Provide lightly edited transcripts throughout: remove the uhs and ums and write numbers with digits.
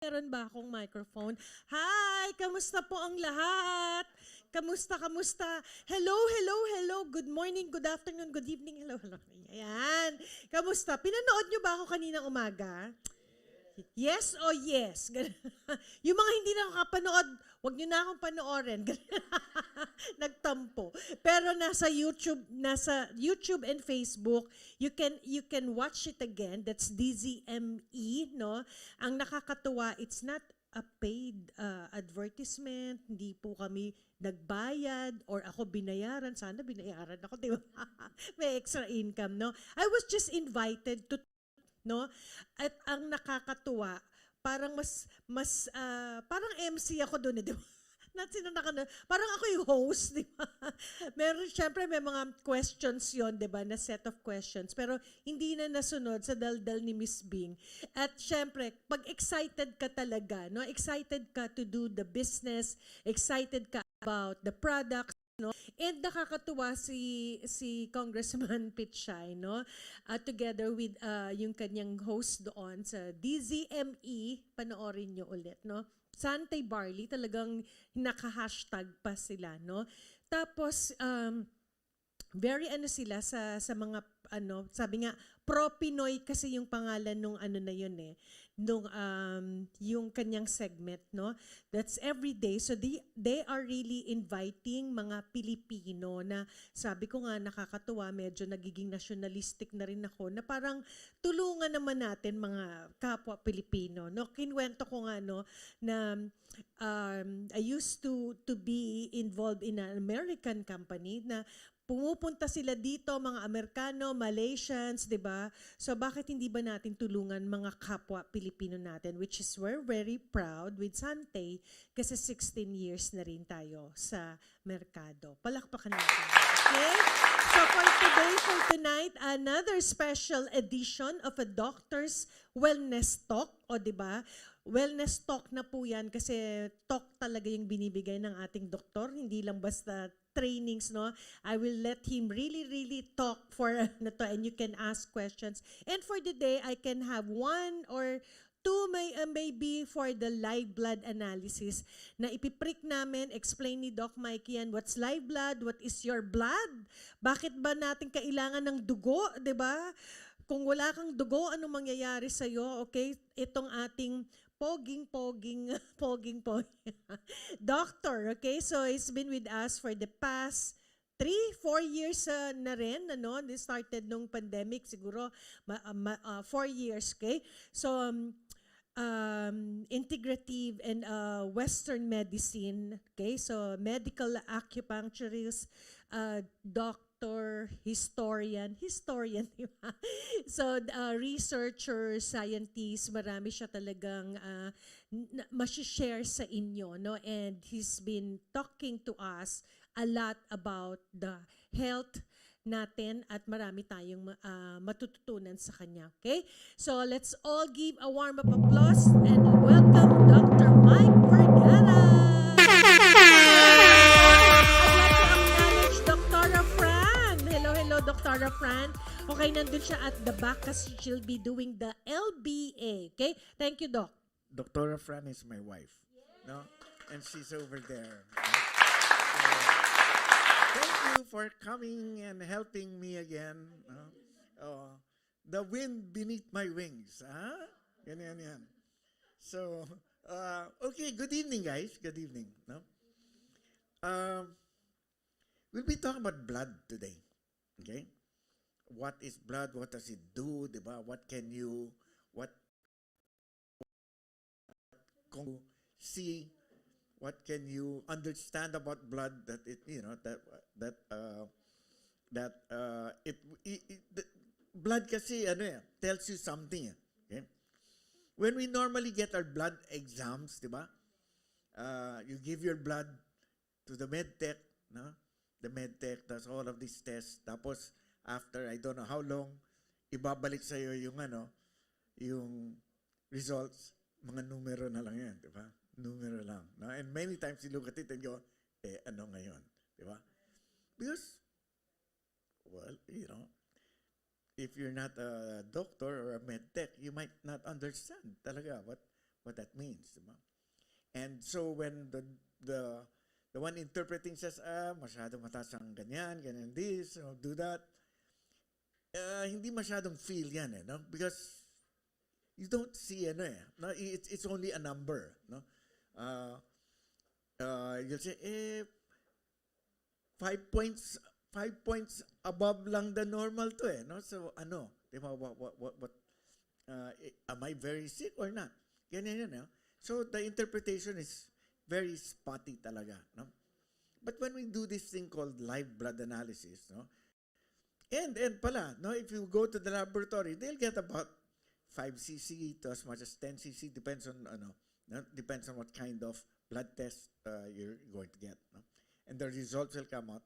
Meron ba akong microphone? Hi! Kamusta po ang lahat? Kamusta, kamusta? Hello, hello, hello. Good morning, good afternoon, good evening. Hello, hello. Ayan. Kamusta? Pinanood nyo ba ako kaninang umaga? Yes o yes? Yung mga hindi nakakapanood, wag nyo na akong panoorin. Nagtampo. Pero nasa YouTube and Facebook, you can watch it again. That's DZME, no? Ang nakakatuwa, it's not a paid advertisement. Hindi po kami nagbayad or ako binayaran. Sana binayaran ako, di ba? May extra income, no? I was just invited to, no? At ang nakakatuwa, parang parang MC ako doon, eh, di ba? Parang ako yung host, di ba? Meron, syempre may mga questions yon, di ba, na set of questions. Pero hindi na nasunod sa daldal ni Miss Bing. At syempre, pag excited ka talaga, no? Excited ka to do the business, excited ka about the products, no? And nakakatuwa si Congressman Pitchay, no? Together with yung kanyang host doon sa DZME, panoorin nyo ulit, no? SanteBarley, talagang naka-hashtag pa sila, no? Tapos, very ano sila sa mga, ano, sabi nga, pro-Pinoy kasi yung pangalan nung ano na yun eh, nung yung kanyang segment, no? That's every day. So they are really inviting mga Pilipino na sabi ko nga nakakatuwa, medyo nagiging nationalistic na rin ako, na parang tulungan naman natin mga kapwa Pilipino, no? Kinwento ko nga, no, na I used to be involved in an American company na pumupunta sila dito, mga Amerikano, Malaysians, di ba? So bakit hindi ba natin tulungan mga kapwa Pilipino natin, which is we're very proud with Sante kasi 16 years na rin tayo sa merkado. Palakpakan natin. Okay? So for today, for tonight, another special edition of a Doctor's Wellness Talk, o di ba? Wellness talk na po yan kasi talk talaga yung binibigay ng ating doktor, hindi lang basta trainings, no? I will let him really talk for ano to, and you can ask questions. And for the day, I can have one or two maybe for the live blood analysis na ipiprick namin, explain ni Doc Mikey yan, what's live blood, what is your blood, bakit ba natin kailangan ng dugo, di ba? Kung wala kang dugo, anong mangyayari sa'yo? Okay? Itong ating poging doctor, okay? So he's been with us for the past 3-4 years na rin, ano? This started nung pandemic, siguro 4 years, okay? So integrative and Western medicine, okay? So medical acupuncturist, doctor, historian, di ba? So, researcher, scientist, marami siya talagang masishare sa inyo, no? And he's been talking to us a lot about the health natin at marami tayong matututunan sa kanya, okay? So, let's all give a warm up applause and welcome Dr. Mike Vergara! Dr. Fran. Okay, nandun siya at the back kasi she'll be doing the LBA. Okay? Thank you, Doc. Dr. Fran is my wife. Yeah. No? And she's over there. Thank you for coming and helping me again. The wind beneath my wings. Huh? Yan. So, okay, good evening, guys. Good evening. No? We'll be talking about blood today. Okay? What is blood? What does it do? Diba? What can you see? What can you understand about blood that it, you know, blood kasi ano tells you something. Okay? When we normally get our blood exams, diba? You give your blood to the medtech, no? The medtech does all of these tests. Tapos, after I don't know how long, ibabalik sa'yo yung yung results. Mga numero na lang yan, di ba? Numero lang. No? And many times you look at it and go, ano ngayon? Di ba? Because, well, you know, if you're not a doctor or a medtech, you might not understand talaga what that means, diba? And so when the one interpreting says, masyado mataas ang ganyan, ganyan this, do that, hindi masyadong feel yan, no? Because you don't see, no? It's only a number, no? You'll say, 5 points above lang the normal to, no? So, diba, what, am I very sick or not? Ganyan yan, no? So, the interpretation is very spotty talaga, no? But when we do this thing called live blood analysis, no? And pala, no, if you go to the laboratory, they'll get about 5 cc to as much as 10 cc, depends on depends on what kind of blood test you're going to get, no? And the results will come out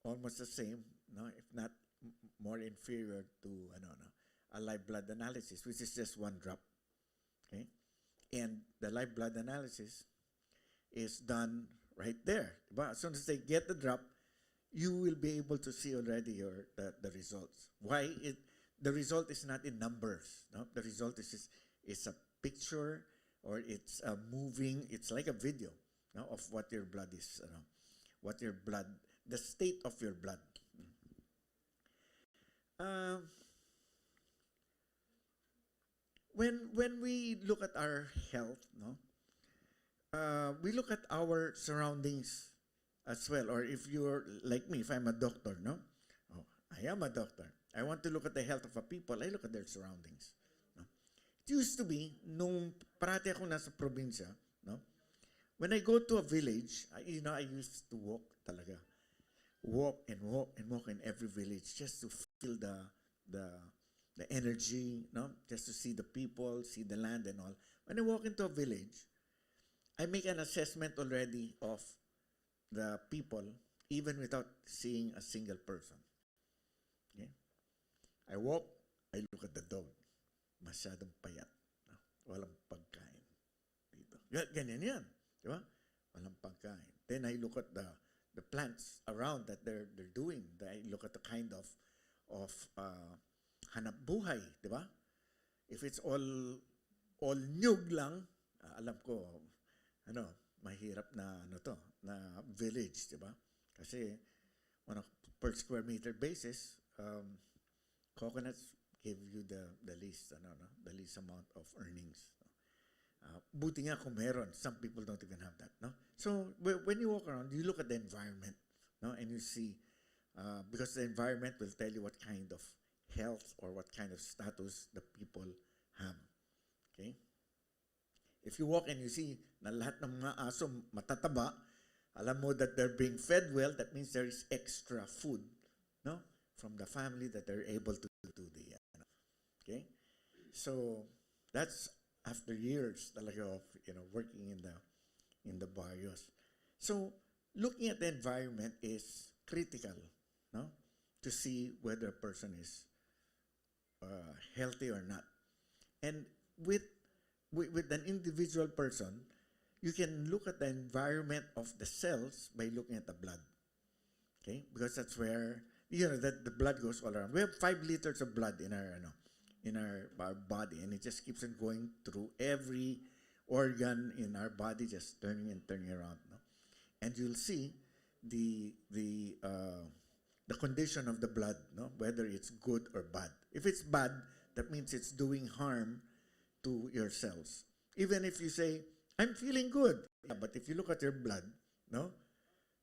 almost the same, no, if not more inferior to a live blood analysis, which is just 1 drop. Okay, and the live blood analysis is done right there. But as soon as they get the drop, you will be able to see already the results. Why? The result is not in numbers. No? The result is a picture, or it's a moving. It's like a video, no, of what your blood is. The state of your blood. When we look at our health, no, we look at our surroundings as well. Or if you're like me, if I'm a doctor, no? Oh, I am a doctor. I want to look at the health of a people. I look at their surroundings. No? It used to be, nung parati ako nasa probinsya, no? When I go to a village, I used to walk talaga. Walk and walk and walk in every village just to feel the energy, no? Just to see the people, see the land and all. When I walk into a village, I make an assessment already of the people, even without seeing a single person. Okay? I walk, I look at the dog. Masyadong payat. No? Walang pagkain dito. Ganyan yan. Di ba? Walang pagkain. Then I look at the plants around that they're doing. I look at the kind of hanap buhay. Di ba? If it's all nyug lang, alam ko, mahirap na village, di ba? Kasi on a per square meter basis, coconuts give you the least amount of earnings. Buti nga kung meron. Some people don't even have that, no? So when you walk around, you look at the environment, no, and you see, because the environment will tell you what kind of health or what kind of status the people have. Okay. If you walk and you see na lahat ng mga aso matataba, alam mo that they're being fed well, that means there is extra food, no, from the family that they're able to do the, okay? So that's after years talaga of, working in the barrios. So looking at the environment is critical, no, to see whether a person is healthy or not. And with an individual person, you can look at the environment of the cells by looking at the blood. Okay? Because that's where, that the blood goes all around. We have 5 liters of blood in our body, and it just keeps on going through every organ in our body, just turning and turning around. No? And you'll see the condition of the blood, no? Whether it's good or bad. If it's bad, that means it's doing harm to your cells. Even if you say, I'm feeling good. Yeah, but if you look at your blood, no,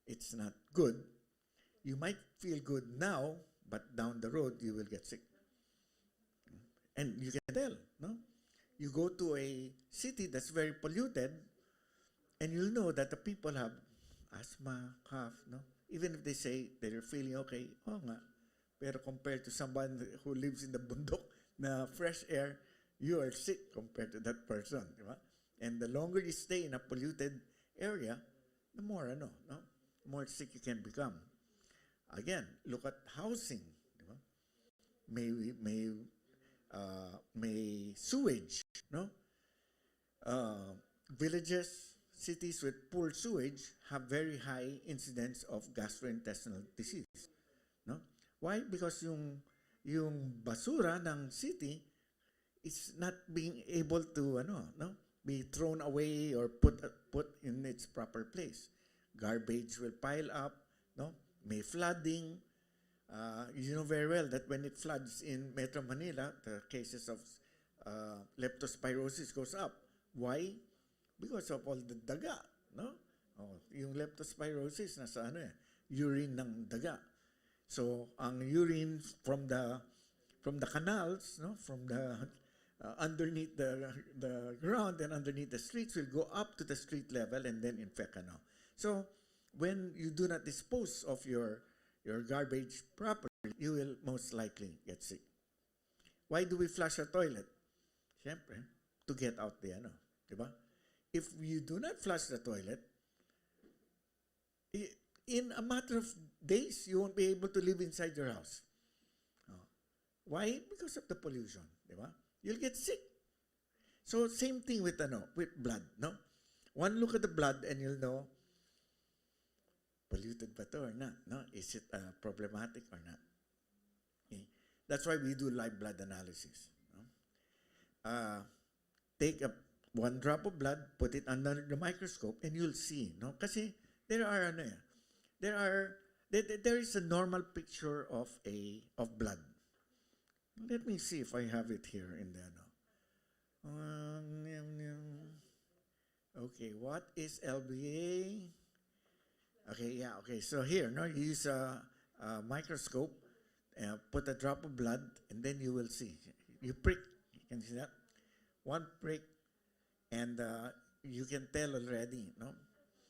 it's not good. You might feel good now, but down the road, you will get sick. And you can tell, no? You go to a city that's very polluted, and you'll know that the people have asthma, cough, no? Even if they say they're feeling okay, nga. Pero compared to someone who lives in the bundok na fresh air, you are sick compared to that person, di ba? And the longer you stay in a polluted area, the more, more sick you can become. Again, look at housing, di ba? May sewage, no? Villages, cities with poor sewage have very high incidence of gastrointestinal disease, no? Why? Because yung basura ng city is not being able to be thrown away or put in its proper place. Garbage will pile up, no? May flooding. You know very well that when it floods in Metro Manila, the cases of leptospirosis goes up. Why? Because of all the daga, no? Oh, yung leptospirosis nasa urine ng daga. So ang urine from the canals, no, from the underneath the ground and underneath the streets will go up to the street level and then infect . So when you do not dispose of your garbage properly, you will most likely get sick. Why do we flush a toilet? Siyempre, to get out the diba? If you do not flush the toilet, in a matter of days, you won't be able to live inside your house. Why? Because of the pollution, diba? You'll get sick. So same thing with blood, no? One look at the blood and you'll know polluted ba to or not, no? Is it problematic or not? Okay. That's why we do live blood analysis. No? Take one drop of blood, put it under the microscope, and you'll see, no? Kasi there is a normal picture of blood. Let me see if I have it here in the okay, what is LBA? Okay, yeah, okay. So here, no, you use a microscope, put a drop of blood, and then you will see. You prick, you can see that? One prick, and you can tell already, no?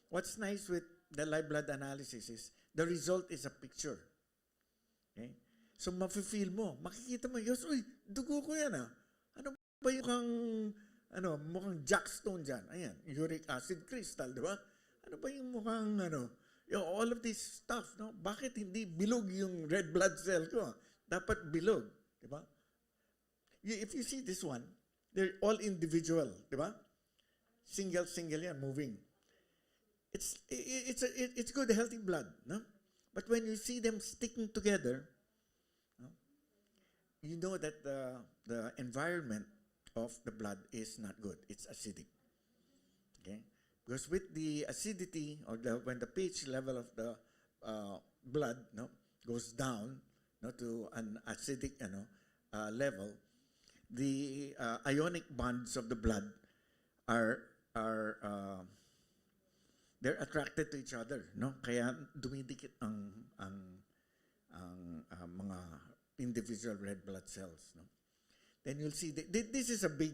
What's nice with the live blood analysis is the result is a picture. Okay? So, mafe-feel mo, makikita mo, yes, uy, dugo ko yan Ano ba yung mukhang jackstone dyan? Ayan, uric acid crystal, di ba? Ano ba yung mukhang, all of this stuff, no? Bakit hindi bilog yung red blood cell ko? Dapat bilog, di ba? If you see this one, they're all individual, di ba? Single yan, moving. It's good, healthy blood, no? But when you see them sticking together, you know that the environment of the blood is not good. It's acidic. Okay? Because with the acidity or when the pH level of the blood goes down to an acidic level, the ionic bonds of the blood are they're attracted to each other, no? Kaya dumidikit ang mga individual red blood cells, no? Then you'll see this is a big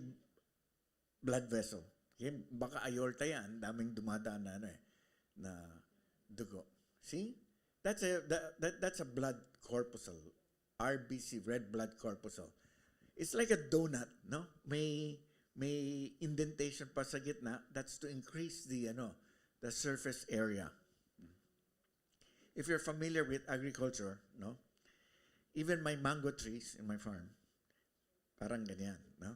blood vessel. Okay? Baka aorta yan, daming dumadaan na dugo. See? That's a blood corpuscle, RBC, red blood corpuscle. It's like a donut, no? May indentation pa sa gitna. That's to increase the surface area. If you're familiar with agriculture, no? Even my mango trees in my farm, parang ganyan, no?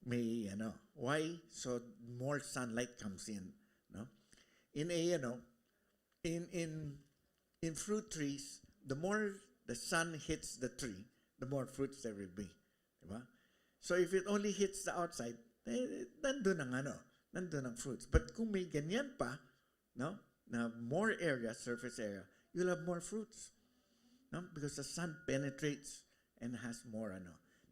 May why? So more sunlight comes in, no? In fruit trees, the more the sun hits the tree, the more fruits there will be, diba? So if it only hits the outside, nandun ang fruits. But kung may ganyan pa, no? Na more area, surface area, you'll have more fruits. No? Because the sun penetrates and has more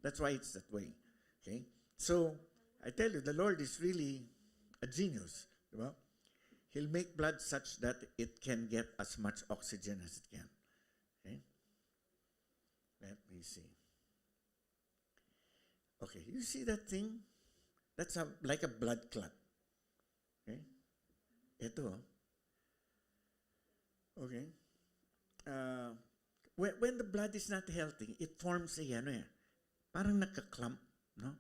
That's why it's that way. Okay? So, I tell you, the Lord is really a genius. Diba? He'll make blood such that it can get as much oxygen as it can. Okay? Let me see. Okay, you see that thing? That's like a blood clot. Okay? Ito. Okay? When the blood is not healthy, it forms parang nagka-clump, no?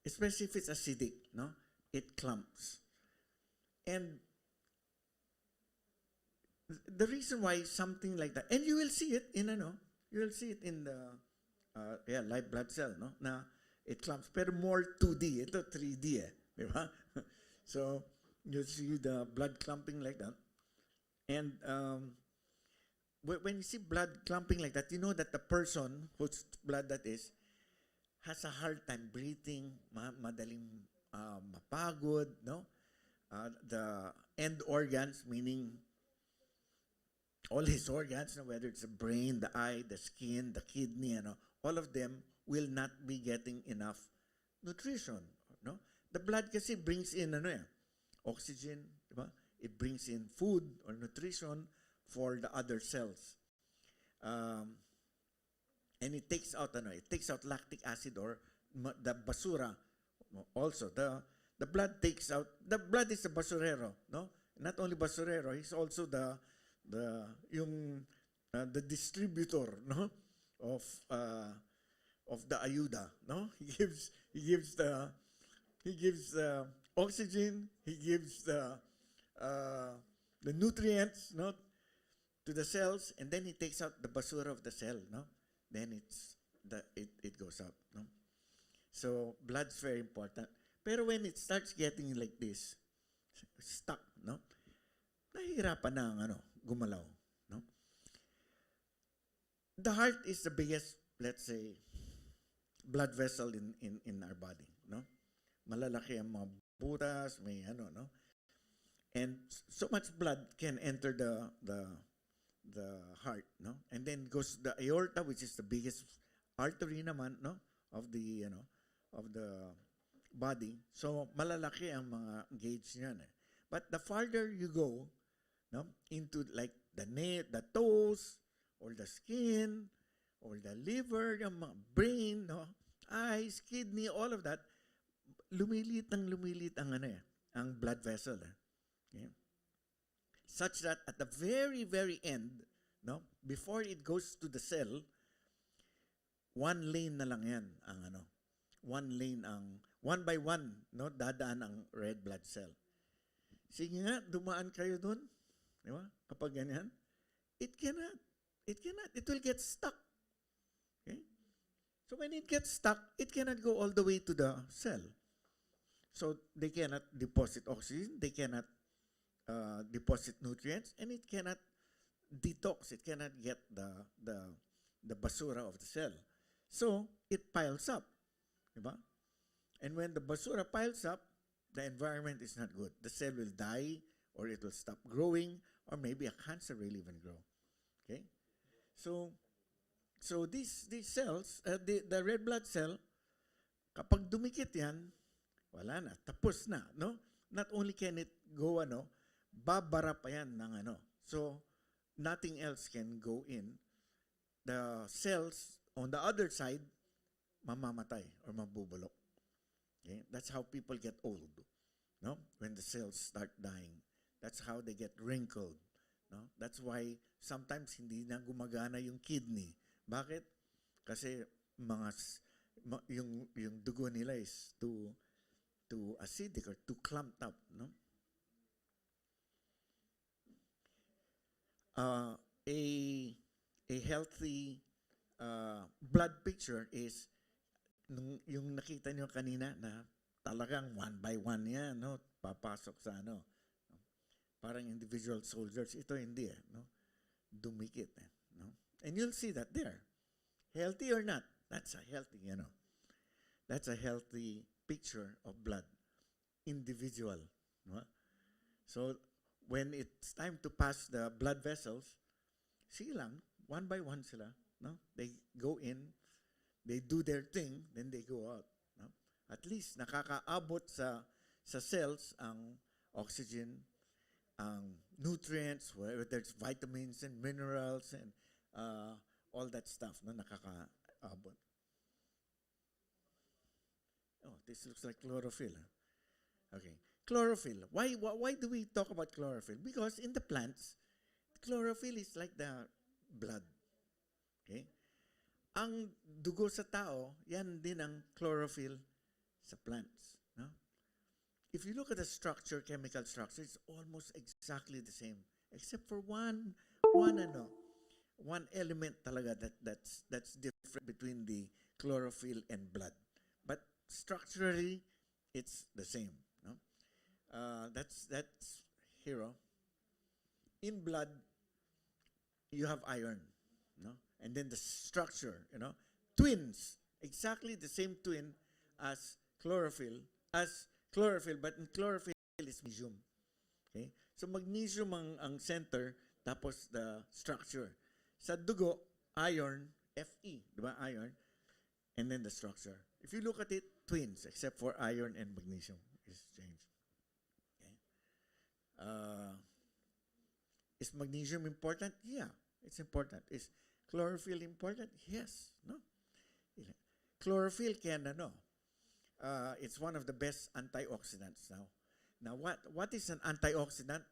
Especially if it's acidic, no? It clumps. And the reason why something like that, and you will see it in you will see it in the live blood cell, no? Na it clumps, pero more 2D, ito 3D di ba? So you see the blood clumping like that. And when you see blood clumping like that, you know that the person whose blood that is has a hard time breathing, madaling pagod, no? The end organs, meaning all his organs, no? Whether it's the brain, the eye, the skin, the kidney, all of them will not be getting enough nutrition, no? The blood kasi brings in oxygen, diba? It brings in food or nutrition for the other cells. And it takes out lactic acid or the basura. Also, the blood takes out, the blood is a basurero, no? Not only basurero, he's also the distributor, no? Of the ayuda, no? He gives the oxygen, he gives the nutrients, no, to the cells, and then he takes out the basura of the cell, no? Then it goes out, no? So blood's very important. Pero when it starts getting like this, stuck, no? Nahihirapan na ang gumalaw, no? The heart is the biggest, let's say, blood vessel in our body, no? Malalaki ang mga butas, may no? And so much blood can enter the heart, no? And then goes the aorta, which is the biggest artery naman, no? Of the body. So malalaki ang mga gauge niyan. But the farther you go, no, into like the neck, the toes, or the skin, or the liver, yung mga brain, no, eyes, kidney, all of that, lumilit ang ang blood vessel. Okay? Such that at the very, very end, no, before it goes to the cell, one lane na lang yan ang one lane ang, one by one, no, dadaan ang red blood cell. Sige nga, dumaan kayo dun. Di ba? Kapag ganyan, it cannot. It will get stuck. Okay? So when it gets stuck, it cannot go all the way to the cell. So they cannot deposit oxygen, they cannot deposit nutrients, and it cannot detox. It cannot get the basura of the cell. So it piles up. Diba? And when the basura piles up, the environment is not good. The cell will die, or it will stop growing, or maybe a cancer will even grow. Okay? So these cells, the red blood cell, kapag dumikit yan, wala na, tapos na, no? Not only can it go, babara pa yan ng So, nothing else can go in. The cells on the other side, mamamatay or mabubulok. Okay? That's how people get old, no? When the cells start dying. That's how they get wrinkled, no? That's why sometimes hindi na gumagana yung kidney. Bakit? Kasi yung dugo nila is too acidic or too clumped up, no? A healthy blood picture is yung nakita nyo kanina na talagang one by one yan, no? Papasok sa parang individual soldiers. Ito hindi, no? Dumikit, no? And you'll see that there. Healthy or not, that's a healthy, that's a healthy picture of blood. Individual, no? So when it's time to pass the blood vessels, sige lang, one by one sila, no? They go in, they do their thing, then they go out, no? At least nakakaabot sa cells ang oxygen, ang nutrients, whether it's vitamins and minerals and all that stuff, no, nakakaabot. Oh, this looks like chlorophyll. Okay, chlorophyll. Why do we talk about chlorophyll? Because in the plants, chlorophyll is like the blood. Okay? Ang dugo sa tao, yan din ang chlorophyll sa plants. No? If you look at the structure, chemical structure, it's almost exactly the same, except for one element talaga that's different between the chlorophyll and blood. But structurally, it's the same. No? That's here. In blood, you have iron, no? And then the structure, twins, exactly the same twin as chlorophyll, as Chlorophyll, but in chlorophyll is magnesium. Okay? So magnesium ang center, tapos the structure. Sa dugo, iron, Fe, di ba? Iron, and then the structure. If you look at it, twins, except for iron and magnesium is changed. Okay? Is magnesium important? Yeah, it's important. Is chlorophyll important? Yes. No? Chlorophyll can, it's one of the best antioxidants now. Now, what is an antioxidant?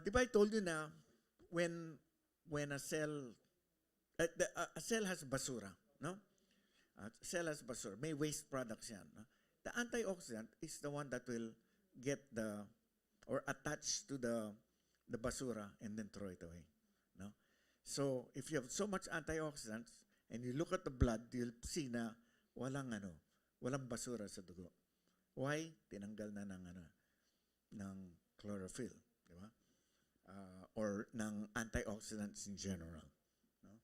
Di ba I told you na when a cell, a cell has basura, no? Cell has basura. May waste products yan. No? The antioxidant is the one that will get or attach to the basura and then throw it away. No? So, if you have so much antioxidants and you look at the blood, you'll see na walang basura sa dugo. Why? Tinanggal na ng chlorophyll, di ba? Or ng antioxidants in general. No?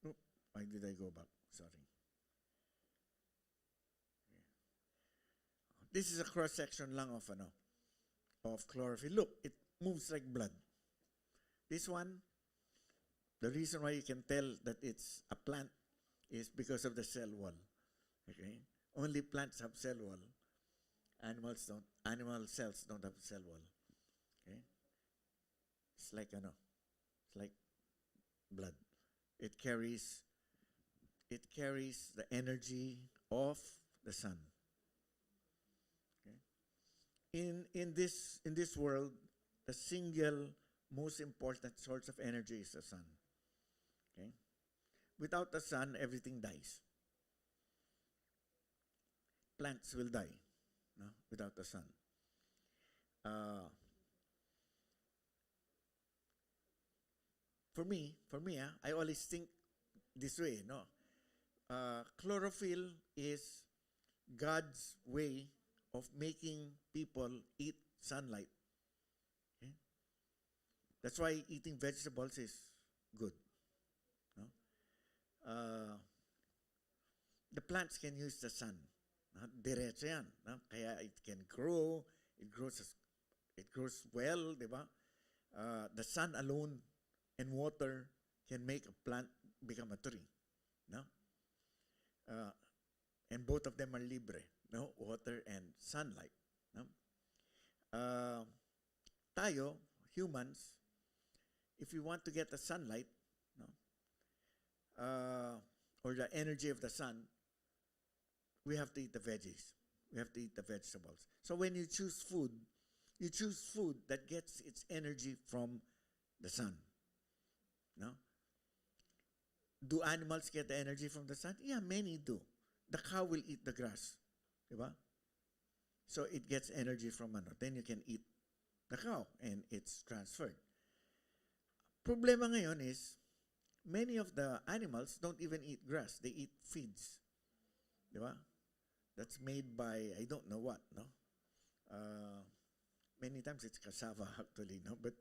Oh, why did I go back? Sorry. This is a cross section lang of chlorophyll. Look, it moves like blood. This one, the reason why you can tell that it's a plant is because of the cell wall. Okay? Only plants have cell wall. Animal cells don't have cell wall. Okay? It's like blood. It carries the energy of the sun. Okay? In this world, the single most important source of energy is the sun. Okay? Without the sun, everything dies. Plants will die, no? Without the sun. For me, I always think this way, no? Chlorophyll is God's way of making people eat sunlight. Okay? That's why eating vegetables is good. No? The plants can use the sun. Diretso yan. No? Kaya it can grow. It grows well, di ba? The sun alone and water can make a plant become a tree. No? And both of them are libre. No? Water and sunlight. No? Tayo, humans, if you want to get the sunlight, no? Or the energy of the sun, we have to eat the veggies. We have to eat the vegetables. So when you choose food that gets its energy from the sun. No? Do animals get the energy from the sun? Yeah, many do. The cow will eat the grass. Diba? So it gets energy from then you can eat the cow and it's transferred. Problema ngayon is many of the animals don't even eat grass. They eat feeds. Diba? That's made by I don't know what, no? Many times it's cassava actually, no? But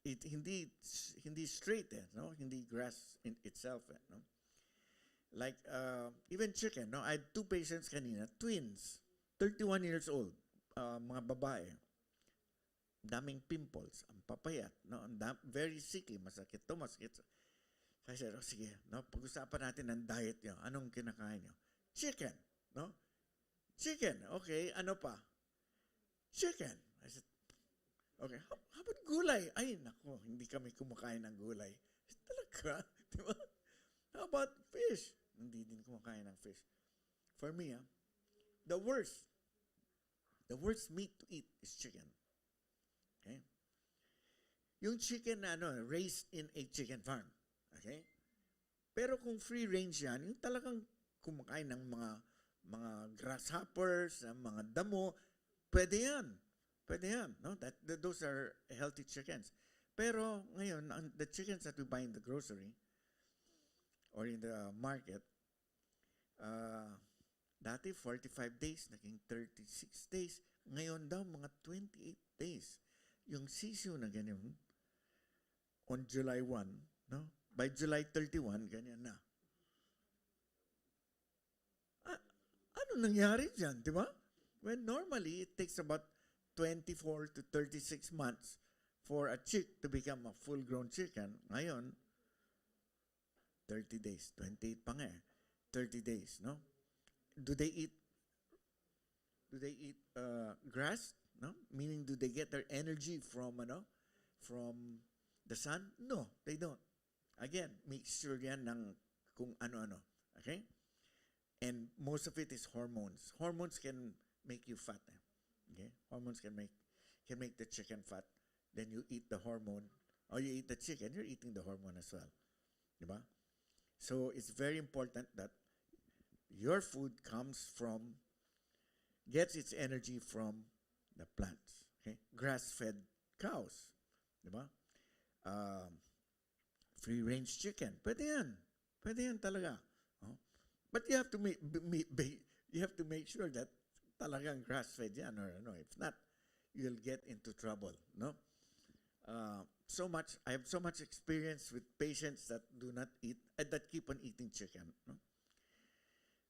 it hindi straight, no? Hindi grass in itself, no? Like even chicken, no? I had 2 patients kanina, twins, 31 years old, mga babae. Daming pimples, ang papayat, no? Very sickly, masakit to, masakit. Kasi said, sige, no? Pag-usapan natin ng diet nyo. Anong kinakain nyo? Chicken, no? Chicken, okay, ano pa? Chicken. I said, okay, how about gulay? Ay, nako, hindi kami kumakain ng gulay. Talaga, di ba? How about fish? Hindi din kumakain ng fish. For me, the worst meat to eat is chicken. Okay? Yung chicken na raised in a chicken farm. Okay? Pero kung free range yan, yung talagang kumakain ng mga grasshoppers, ng mga damo, pwede yan. Pwede yan. No? Those are healthy chickens. Pero ngayon, the chickens that we buy in the grocery or in the market, dati 45 days, naging 36 days. Ngayon daw, mga 28 days. Yung sisiyo na ganyan, on July 1, no? By July 31, ganyan na. Ano Ano nangyari dyan, di ba? When normally, it takes about 24 to 36 months for a chick to become a full-grown chicken. Ngayon, 30 days. 28 pa nga eh. 30 days, no? Do they eat grass? No? Meaning, do they get their energy from the sun? No, they don't. Again, mixture yan ng kung ano-ano. Okay? And most of it is hormones. Hormones can make you fat. Okay? Hormones can make the chicken fat. Then you eat the hormone, or you eat the chicken, you're eating the hormone as well. Diba? So it's very important that your food gets its energy from the plants. Okay? Grass-fed cows. Diba? Free-range chicken. Pwede yan. Pwede yan talaga. Oh. But you have to make sure that talagang grass-fed yan, or no, if not, you'll get into trouble. No? I have so much experience with patients that do not eat, that keep on eating chicken. No?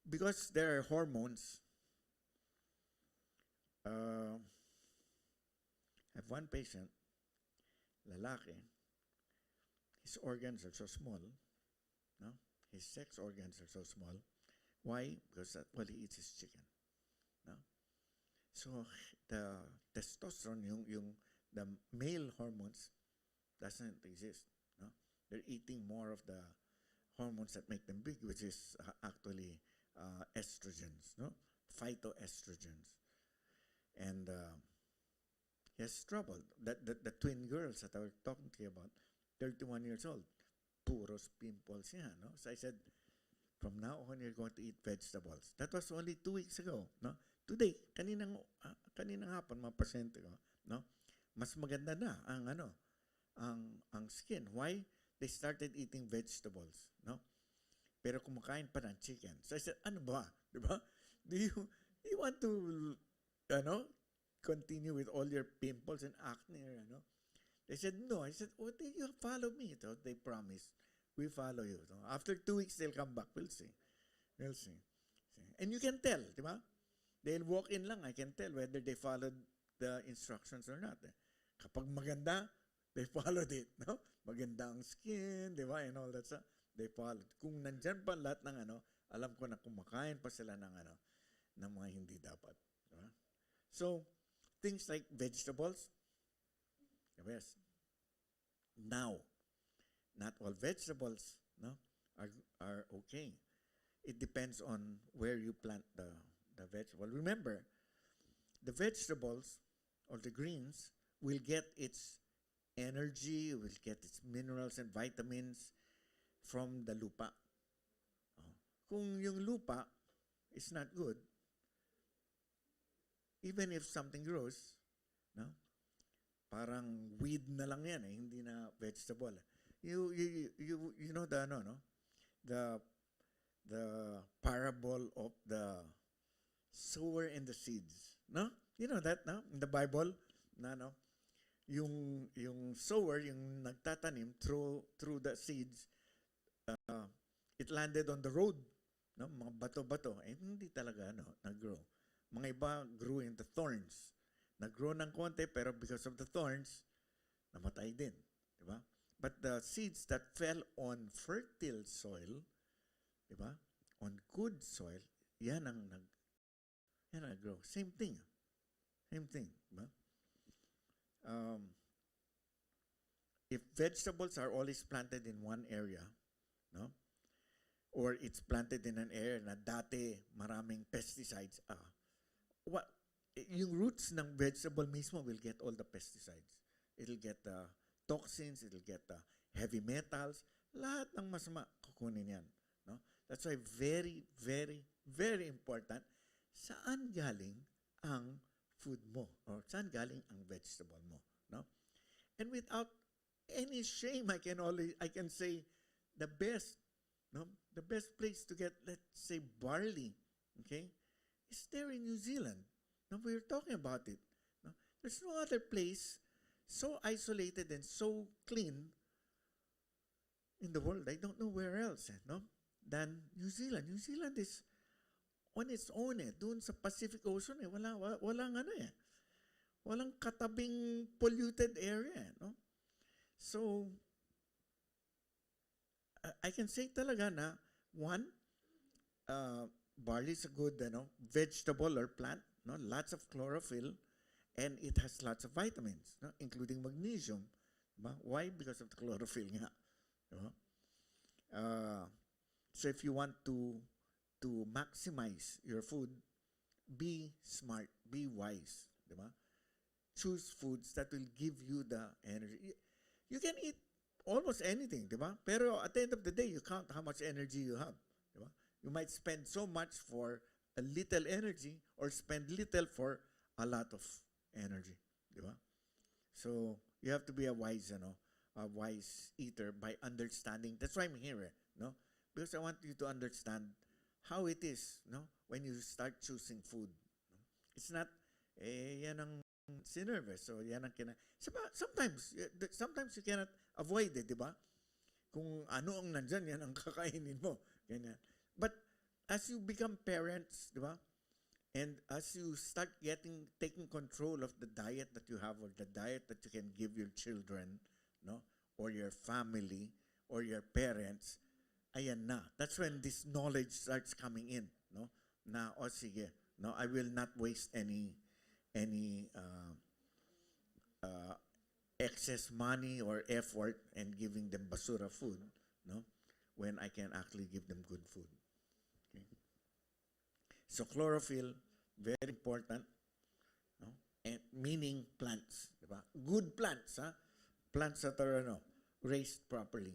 Because there are hormones. I have one patient, lalaki, his organs are so small. No? His sex organs are so small. Why? Because he eats his chicken. No? So the testosterone, the male hormones doesn't exist. No? They're eating more of the hormones that make them big, which is actually estrogens, no? Phytoestrogens. And he has trouble. The twin girls that I was talking to you about, 31 years old, puros pimples yan. No? So I said, from now on, you're going to eat vegetables. That was only 2 weeks ago. No? Today, kaninang hapon, mga pasyente ko, no? Mas maganda na ang skin. Why? They started eating vegetables. No? Pero kumakain pa ng chicken. So I said, ano ba? Diba? Do you want to continue with all your pimples and acne? They said, no. I said, you follow me. So they promised. We follow you. So after 2 weeks, they'll come back. We'll see. And you can tell, di ba? They'll walk in lang. I can tell whether they followed the instructions or not. Kapag maganda, they followed it. No? Maganda ang skin, di ba? And all that stuff. They followed. Kung nandyan pa lahat ng alam ko na kumakain pa sila ng mga hindi dapat. Diba? So, things like vegetables, yes. Now, not all vegetables are okay. It depends on where you plant the vegetable. Remember, the vegetables or the greens will get its energy, will get its minerals and vitamins from the lupa. Kung yung lupa is not good, even if something grows, no? Parang weed na lang yan hindi na vegetable. You know the parable of the sower and the seeds, no? You know that, no? In the Bible, yung sower, yung nagtatanim through the seeds, it landed on the road, no? Mga bato-bato, hindi talaga nag-grow. Mga iba grew in the thorns. Nag-grow ng konti, pero because of the thorns, namatay din. Diba? But the seeds that fell on fertile soil, diba? On good soil, yan ang nag-grow. Same thing. Diba? If vegetables are always planted in one area, no? Or it's planted in an area na dati maraming pesticides, yung roots ng vegetable mismo will get all the pesticides. It'll get the toxins, it'll get the heavy metals, lahat ng masama kukunin yan. No? That's why very, very, very important, saan galing ang food mo or saan galing ang vegetable mo. No? And without any shame, I can say the best place to get, let's say, barley, okay, is there in New Zealand. No, we were talking about it. No? There's no other place so isolated and so clean in the world. I don't know where else, no, than New Zealand. New Zealand is on its own doon sa Pacific Ocean walang ano walang katabing polluted area, no? So I can say talaga na one, barley is a good vegetable or plant, no? Lots of chlorophyll, and it has lots of vitamins, no? Including magnesium. Diba? Why? Because of the chlorophyll nga. Diba? So if you want to maximize your food, be smart, be wise. Diba? Choose foods that will give you the energy. You can eat almost anything, diba? Pero at the end of the day, you count how much energy you have. Diba? You might spend so much for a little energy or spend little for a lot of energy. Diba? So you have to be a wise eater by understanding. That's why I'm here, no? Because I want you to understand how it is, no? When you start choosing food. It's not, yan ang sinervous. So yan ang sometimes you cannot avoid it, di ba? Kung ano ang nandyan, yan ang kakainin mo. Ganyan. But as you become parents, di ba? And as you start taking control of the diet that you have or the diet that you can give your children, no? Or your family or your parents, ayan na. That's when this knowledge starts coming in, no? Na, sige, no? I will not waste any excess money or effort and giving them basura food, no? When I can actually give them good food. Okay. So chlorophyll, very important, no? And meaning plants, diba? Good plants, ha? Plants that are raised properly.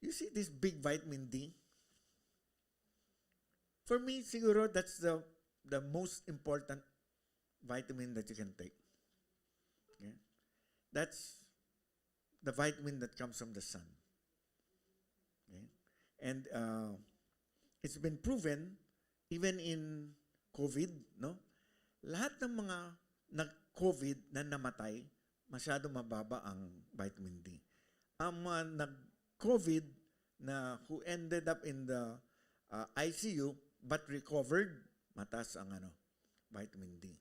You see this big vitamin D? For me, siguro that's the most important vitamin that you can take. Okay? That's the vitamin that comes from the sun. Okay? And it's been proven, even in COVID, no? Lahat ng mga nag-COVID na namatay, masyado mababa ang vitamin D. Ang mga nag-COVID na who ended up in the ICU but recovered, mataas ang vitamin D.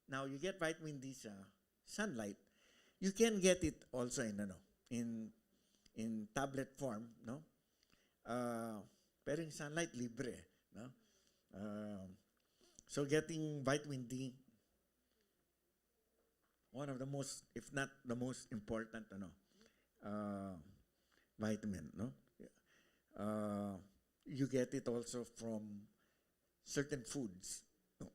Now, you get vitamin D sa sunlight. You can get it also in tablet form, no? Pero in sunlight, libre, no? So getting vitamin D, one of the most, if not the most important, vitamin, no? You get it also from certain foods. No?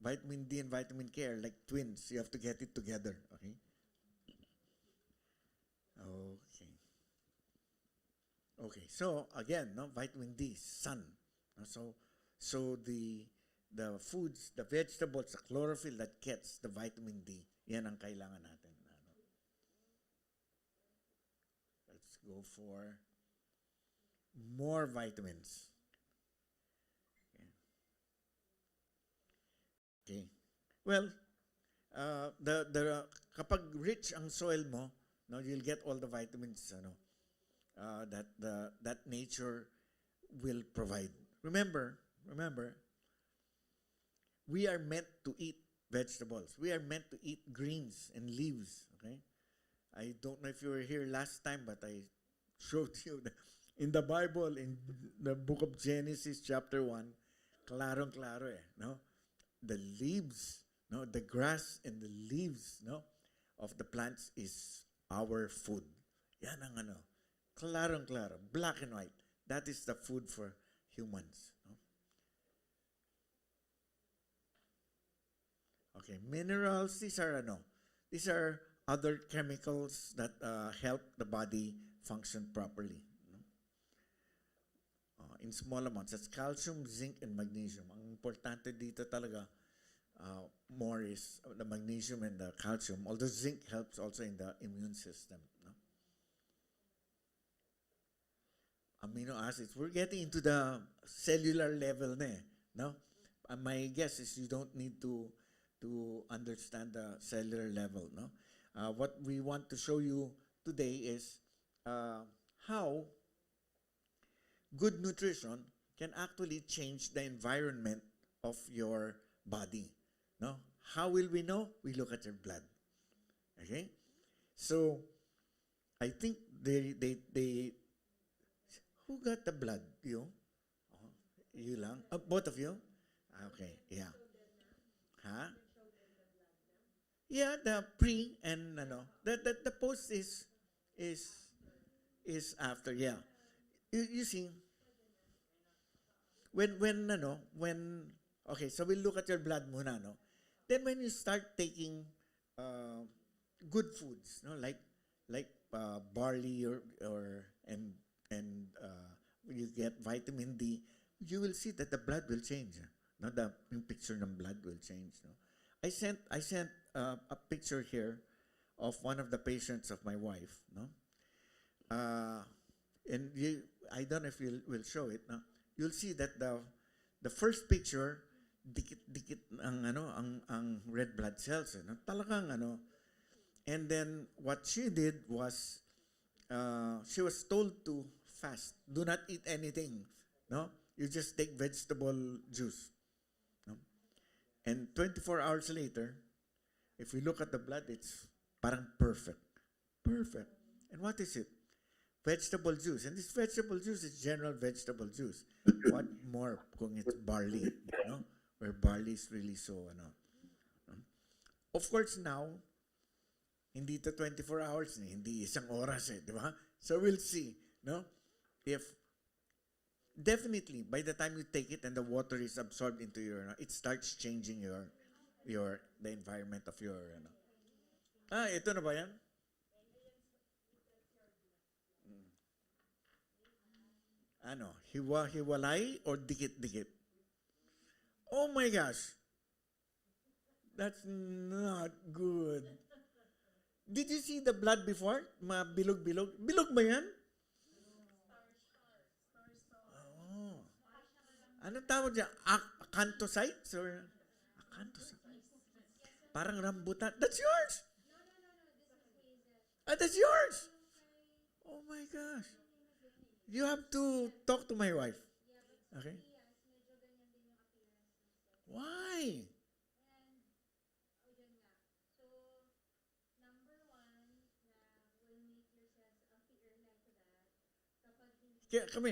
Vitamin D and vitamin K are like twins. You have to get it together. Okay. Okay. Okay. So again, vitamin D, sun. So the foods, the vegetables, the chlorophyll that gets the vitamin D, yan ang kailangan natin. Let's go for more vitamins. Okay. Well, kapag rich ang soil mo, no, you'll get all the vitamins that nature will provide. Remember, we are meant to eat vegetables. We are meant to eat greens and leaves. Okay. I don't know if you were here last time, but I showed you in the Bible, in the book of Genesis, chapter 1, klarong-klaro no? The leaves, no? The grass and the leaves, no? Of the plants is our food. Yan ang klarong-klaro, black and white. That is the food for humans. No? Okay, minerals, these are other chemicals that help the body function properly. In small amounts, that's calcium, zinc, and magnesium. Ang importante dito talaga, more is the magnesium and the calcium, although zinc helps also in the immune system. No? Amino acids, we're getting into the cellular level na no? My guess is you don't need to understand the cellular level. No? What we want to show you today is how good nutrition can actually change the environment of your body. No? How will we know? We look at your blood. Okay? So, I think they who got the blood? You? Oh, you lang? Both of you? Okay, yeah. Huh? Yeah, the pre and the post is after, yeah. You see, when okay, so we'll look at your blood muna, no? Then when you start taking good foods, no, like barley or and you get vitamin D, you will see that the blood will change. No, yung picture ng blood will change. No, I sent a picture here of one of the patients of my wife. No, and I don't know if you will show it. No, you'll see that the first picture dikit ang red blood cells. No, talagang and then what she did was she was told to fast. Do not eat anything. No, you just take vegetable juice. No? And 24 hours later, if we look at the blood, it's parang perfect. Perfect. And what is it? Vegetable juice. And this vegetable juice is general vegetable juice. What more kung it's barley, where barley is really so, Of course, now, hindi to 24 hours, hindi isang oras, di ba? So we'll see, no? If definitely by the time you take it and the water is absorbed into your, it starts changing the environment of your, ito na ba yan? Hiwalay or dikit-dikit? Oh my gosh. That's not good. Did you see the blood before? Mga bilog-bilog? Bilog ba yan? Oh. Anong tawag dyan? Acanthocytes? Or acanthocytes? Parang rambutan. That's yours! That's yours! Oh my gosh. You have to talk to my wife. Okay? Why? Come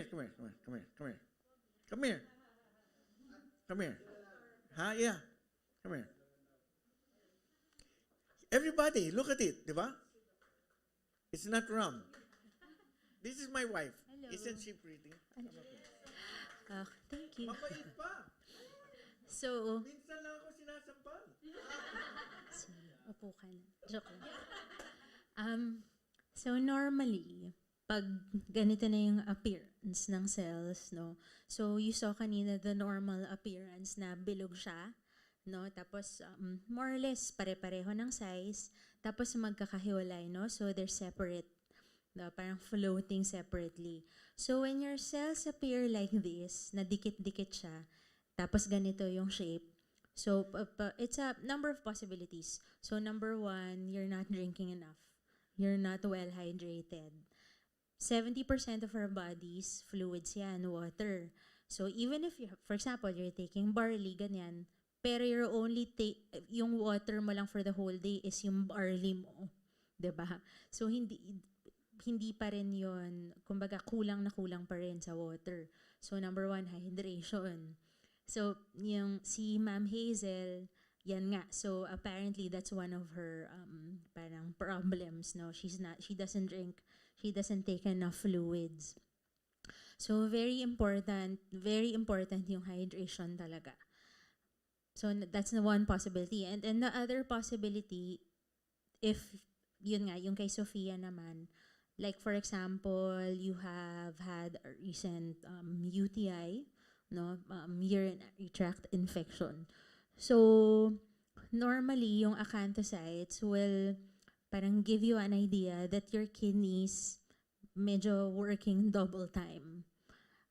here. Huh? Yeah. Come here. Everybody, look at it, di ba? It's not rum. This is my wife. Hello. Isn't she pretty? Thank you. Mabait pa. So, Minsan lang ako sinasampal. upo ka na. Joke lang. So normally, pag ganito na yung appearance ng cells, no? So you saw kanina the normal appearance na bilog siya, no? Tapos more or less pare-pareho ng size, tapos magkakahiwalay, no? So they're separate. No, parang floating separately. So when your cells appear like this, na dikit-dikit siya, tapos ganito yung shape, so it's a number of possibilities. So number one, you're not drinking enough. You're not well hydrated. 70% of our bodies, fluids yan, water. So even if, for example, you're taking barley, ganyan, pero you're only yung water mo lang for the whole day is yung barley mo. Diba? So hindi pa rin yun, kumbaga kulang na kulang pa rin sa water. So number one, hydration. So yung si Ma'am Hazel, yan nga. So apparently that's one of her parang problems, no? She doesn't drink, she doesn't take enough fluids. So very important yung hydration talaga. So that's the one possibility. And then the other possibility, if yun nga, yung kay Sophia naman, like for example, you have had a recent UTI, no, urinary tract infection. So normally, yung acanthocytes will parang give you an idea that your kidneys medyo working double time.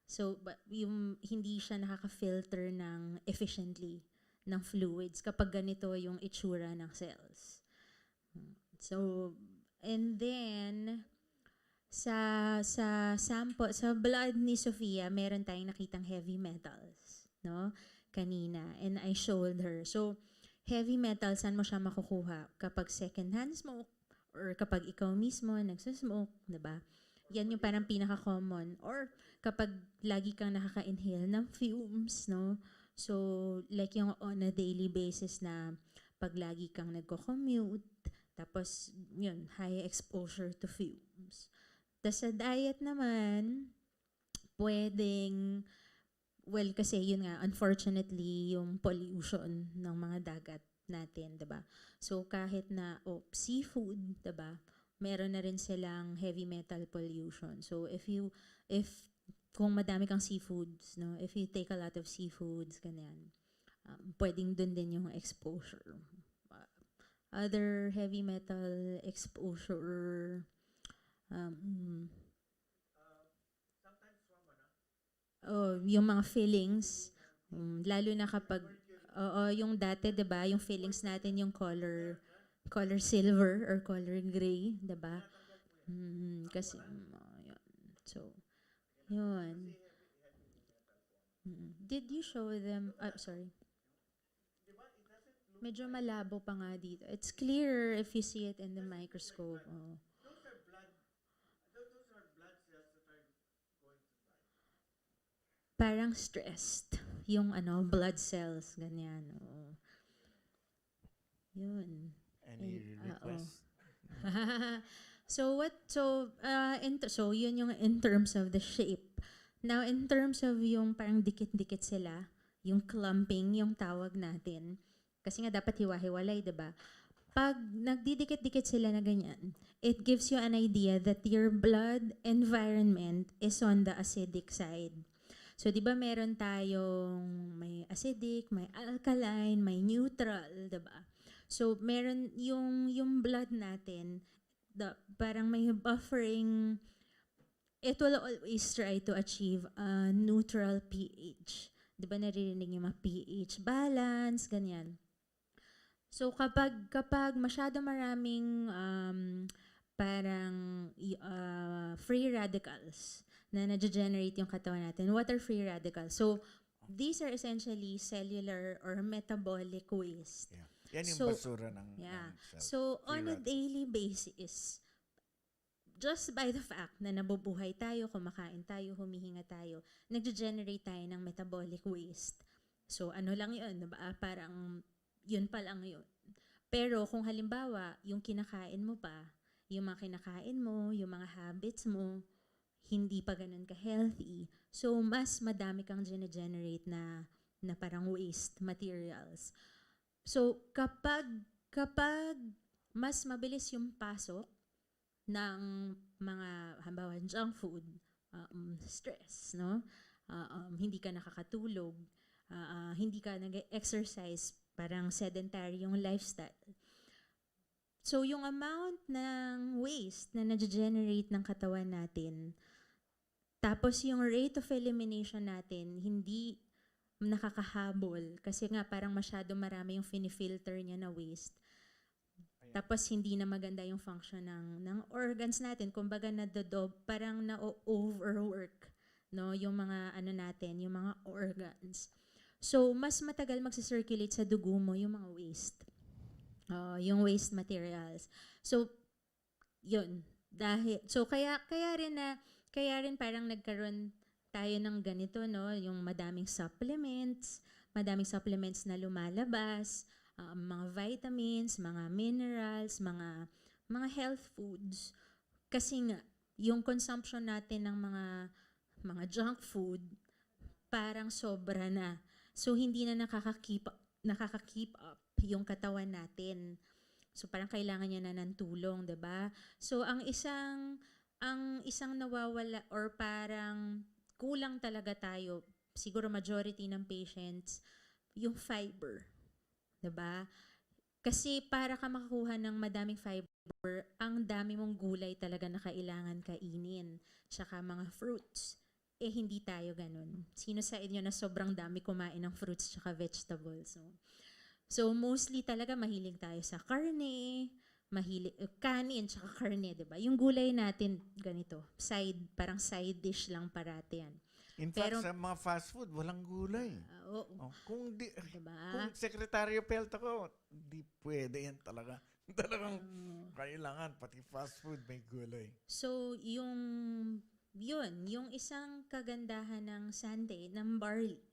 So yung hindi siya nakaka-filter ng efficiently ng fluids kapag ganito yung itsura ng cells. So and then sa blood ni Sofia, meron tayong nakitang heavy metals, no? Kanina, and I showed her. So, heavy metals, saan mo siya makukuha? Kapag second-hand smoke, or kapag ikaw mismo nagsasmoke, diba? Yan yung parang pinaka-common. Or kapag lagi kang nakaka-inhale ng fumes, no? So, like yung on a daily basis na pag lagi kang nagko-commute, tapos, yun, high exposure to fumes. Tapos sa diet naman, pwedeng, well, kasi yun nga, unfortunately, yung pollution ng mga dagat natin, diba? So, kahit na, seafood, diba? Meron na rin silang heavy metal pollution. So, kung madami kang seafoods, no? If you take a lot of seafoods, ganyan, pwedeng dun din yung exposure. Other heavy metal exposure, yung mga fillings, lalo na kapag, yung dati, diba, yung fillings natin, yung color silver or color gray, diba? Kasi, yun. So, yun. Did you show them, sorry. Medyo malabo pa nga dito. It's clear if you see it in the microscope. Oh. Parang stressed. Yung blood cells, ganyan. Oh. Yun. Any request? So yun yung in terms of the shape. Now, in terms of yung parang dikit-dikit sila, yung clumping, yung tawag natin, kasi nga dapat hiwa-hiwalay, diba? Pag nagdidikit-dikit sila na ganyan, it gives you an idea that your blood environment is on the acidic side. So, di ba meron tayong may acidic, may alkaline, may neutral, di ba? So, meron yung blood natin, parang may buffering, it will always try to achieve a neutral pH. Di ba naririnig yung mga pH balance, ganyan. So, kapag masyado maraming parang free radicals na na-generate yung katawan natin, what are free radicals? So, these are essentially cellular or metabolic waste. Yeah. Yan yung basura ng cell. So, on a daily basis, just by the fact na nabubuhay tayo, kumakain tayo, humihinga tayo, nag-generate tayo ng metabolic waste. So, ano lang yun, diba? Parang yun pa lang yun. Pero kung halimbawa, yung kinakain mo pa, yung mga kinakain mo, yung mga habits mo, hindi pa ganun ka-healthy, so mas madami kang generate na parang waste materials. So kapag mas mabilis yung pasok ng mga halimbawa junk food, stress, no? Hindi ka nakakatulog, hindi ka nag-exercise, parang sedentary yung lifestyle. So, yung amount ng waste na nag-generate ng katawan natin, tapos yung rate of elimination natin, hindi nakakahabol. Kasi nga, parang masyado marami yung finifilter niya na waste. Tapos, hindi na maganda yung function ng organs natin. Kumbaga, parang na-overwork, no? Yung mga, natin, yung mga organs. So, mas matagal magsi-circulate sa dugo mo yung mga waste. Yung waste materials. So, yun. Kaya rin parang nagkaroon tayo ng ganito, no? Yung madaming supplements na lumalabas, mga vitamins, mga minerals, mga health foods. Kasi nga, yung consumption natin ng mga junk food, parang sobra na. So, hindi na nakaka-keep up yung katawan natin. So, parang kailangan niya na ng tulong, diba? So, ang isang nawawala or parang kulang talaga tayo, siguro majority ng patients, yung fiber. Diba? Kasi para ka makakuha ng madaming fiber, ang dami mong gulay talaga na kailangan kainin. Tsaka mga fruits. Hindi tayo ganun. Sino sa inyo na sobrang dami kumain ng fruits tsaka vegetables? So mostly talaga mahilig tayo sa karne, kanin tsaka karne, 'di ba? Yung gulay natin ganito, parang side dish lang parati yan. In fact, sa mga fast food, walang gulay. Kung Secretary of Health ako, di pwede yan talaga. Talagang kailangan, pati fast food may gulay. So, yung isang kagandahan ng Sante, ng barley,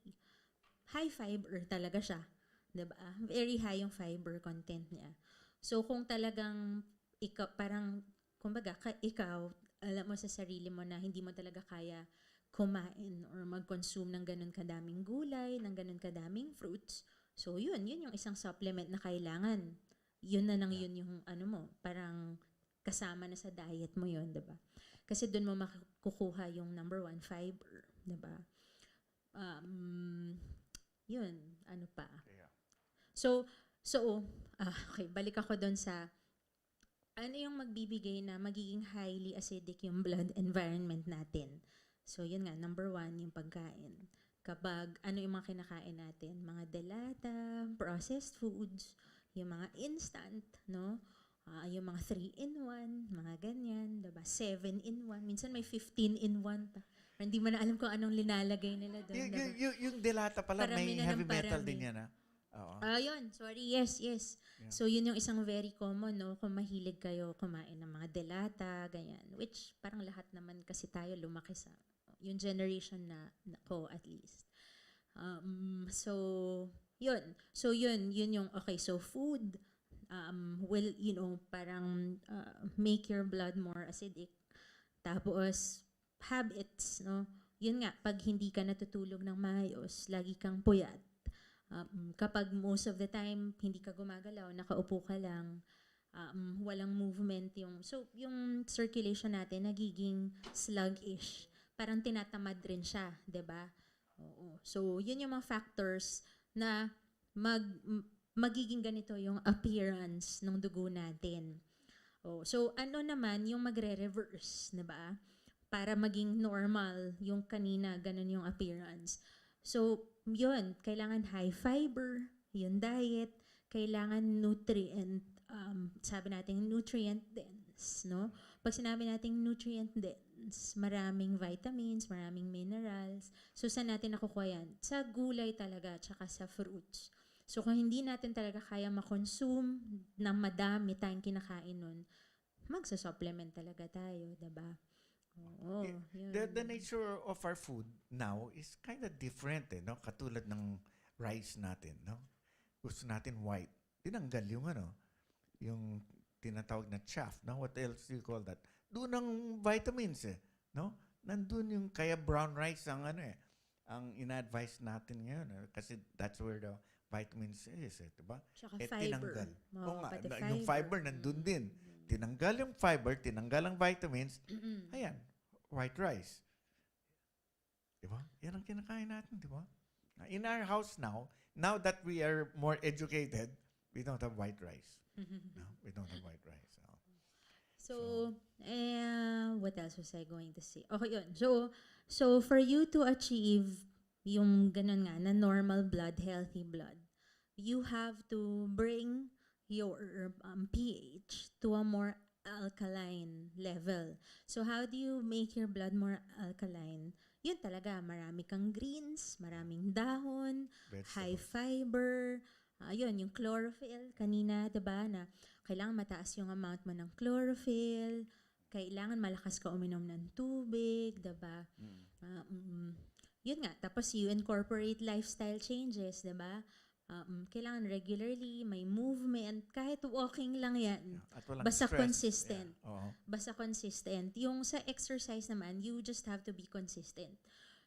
high fiber talaga siya. 'Di ba? Very high yung fiber content niya. So, kung talagang ikaw, alam mo sa sarili mo na hindi mo talaga kaya kumain or mag-consume ng ganun kadaming gulay, ng ganun kadaming fruits. So, yun yung isang supplement na kailangan. Yun yung parang kasama na sa diet mo yun, diba? Kasi doon mo makukuha yung number 1, fiber, diba? Yun, ano pa? So, okay, balik ako doon sa ano yung magbibigay na magiging highly acidic yung blood environment natin. So, yun nga, number 1, yung pagkain. Kapag ano yung mga kinakain natin, mga delata, processed foods, yung mga instant, no? Yung mga 3-in-1, mga ganyan, diba? 7-in-1, minsan may 15-in-1 pa. Hindi mo na alam kung anong linalagay nila doon. Yung delata pala, may heavy metal din yan, ha? Yun. Sorry. Yes. Yeah. So, yun yung isang very common, no? Kung mahilig kayo kumain ng mga delata, ganyan. Which, parang lahat naman kasi tayo lumaki sa yung generation na ko at least. So, yun. So, yun yung, okay, so food will, parang make your blood more acidic. Tapos, habits, no? Yun nga, pag hindi ka natutulog ng maayos, lagi kang puyat. Kapag most of the time, hindi ka gumagalaw, nakaupo ka lang, walang movement so yung circulation natin nagiging sluggish. Parang tinatamad rin siya, 'di ba? Oo. So, yun yung mga factors na magiging ganito yung appearance ng dugo natin. So, ano naman yung magre-reverse, 'di ba? Para maging normal yung kanina, ganun yung appearance. So, yun, kailangan high fiber, yung diet, kailangan nutrient, sabi natin nutrient dense, no? Pag sinabi natin nutrient dense, maraming vitamins, maraming minerals. So, saan natin nakukuha yan? Sa gulay talaga, tsaka sa fruits. So, kung hindi natin talaga kaya makonsume na madami tayong kinakain nun, magsa-supplement talaga tayo, diba? Oo, yun. The nature of our food now is kind of different, no? Katulad ng rice natin, no? Gusto natin white. Tinanggal yung tinatawag na chaff, no? What else do you call that? Doon ang vitamins, no? Nandun yung, kaya brown rice ang ang ina-advise natin ngayon, kasi that's where the vitamins is, diba? Tsaka fiber. Tinanggal. Yung fiber nandun din. Tinanggal yung fiber, tinanggal ang vitamins, ayan, white rice. Diba? Yan ang kinakain natin, diba? In our house now that we are more educated, we don't have white rice. No, we don't have white rice. So, what else was I going to say? Okay, yun. So for you to achieve yung ganun nga, na normal blood, healthy blood, you have to bring your pH to a more alkaline level. So how do you make your blood more alkaline? Yun talaga, marami kang greens, maraming dahon, high fiber, yun, yung chlorophyll kanina, diba, na kailangan mataas yung amount mo ng chlorophyll, kailangan malakas ka uminom ng tubig, diba? Yun nga, tapos you incorporate lifestyle changes, diba? Kailangan regularly, may movement, kahit walking lang yan. Basta stress. Consistent. Yeah. Basta consistent. Yung sa exercise naman, you just have to be consistent.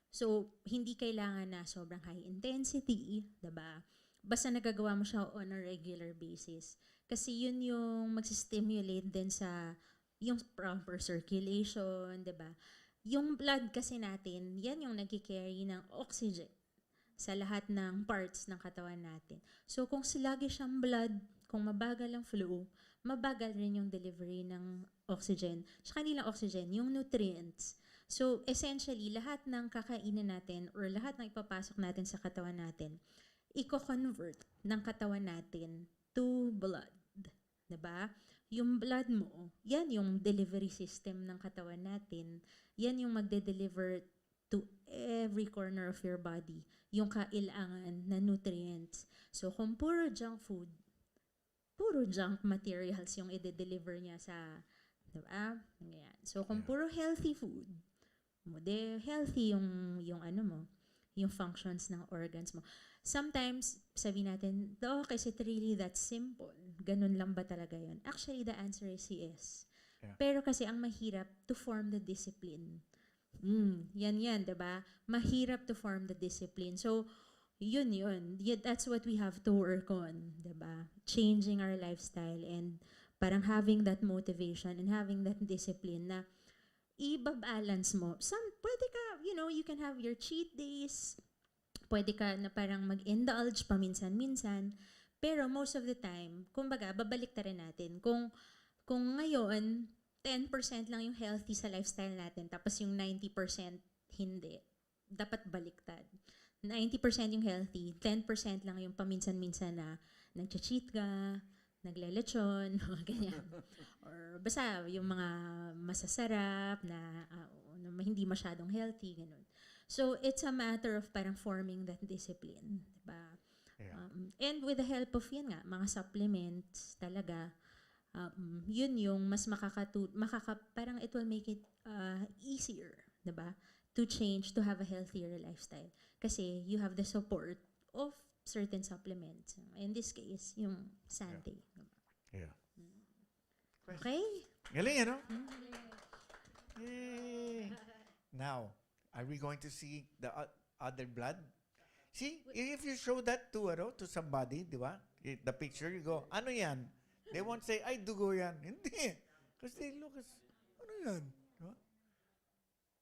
So, hindi kailangan na sobrang high intensity, diba? Basta nagagawa mo siya on a regular basis. Kasi yun yung mag-stimulate din sa yung proper circulation, diba? Yung blood kasi natin, yan yung nag-carry ng oxygen sa lahat ng parts ng katawan natin. So, kung sluggish ang blood, kung mabagal ang flow, mabagal rin yung delivery ng oxygen. Tsaka hindi lang oxygen, yung nutrients. So, essentially, lahat ng kakainin natin or lahat ng ipapasok natin sa katawan natin, i-convert ng katawan natin to blood. Diba? yung blood mo, yan yung delivery system ng katawan natin. Yan yung magde-deliver to every corner of your body, yung kailangan na nutrients. So, kung puro junk food, puro junk materials yung i-deliver niya sa, diba? Yan. So, kung puro healthy food, healthy yung ano mo, yung functions ng organs mo. Sometimes, sabi natin, is it really that simple? Ganun lang ba talaga yun? Actually, the answer is yes. Yeah. Pero kasi ang mahirap to form the discipline. Yan, diba? Mahirap to form the discipline. So, yun. That's what we have to work on, diba? Changing our lifestyle and parang having that motivation and having that discipline na i-balance mo. Pwede ka, you can have your cheat days. Pwede ka na parang mag-indulge paminsan-minsan. Pero most of the time, kumbaga, babalik ta rin natin. Kung ngayon, 10% lang yung healthy sa lifestyle natin, tapos yung 90% hindi. Dapat baliktad. 90% yung healthy, 10% lang yung paminsan-minsan na nag-cheat ka, naglelechon, mga ganyan. Or basta yung mga masasarap na hindi masyadong healthy, ganun. So, it's a matter of parang forming that discipline. Diba? Yeah. And with the help of yan nga, mga supplements talaga, yun yung mas parang it will make it easier, diba? To change, to have a healthier lifestyle. Kasi you have the support of certain supplements. In this case, yung Sante. Yeah. Okay? Galing, ano? Yay! Now, are we going to see the other blood? See, if you show that to somebody, di ba? The picture, you go, ano yan? They won't say, ay, dugo yan. Hindi. Because they look as, ano yan? Diba?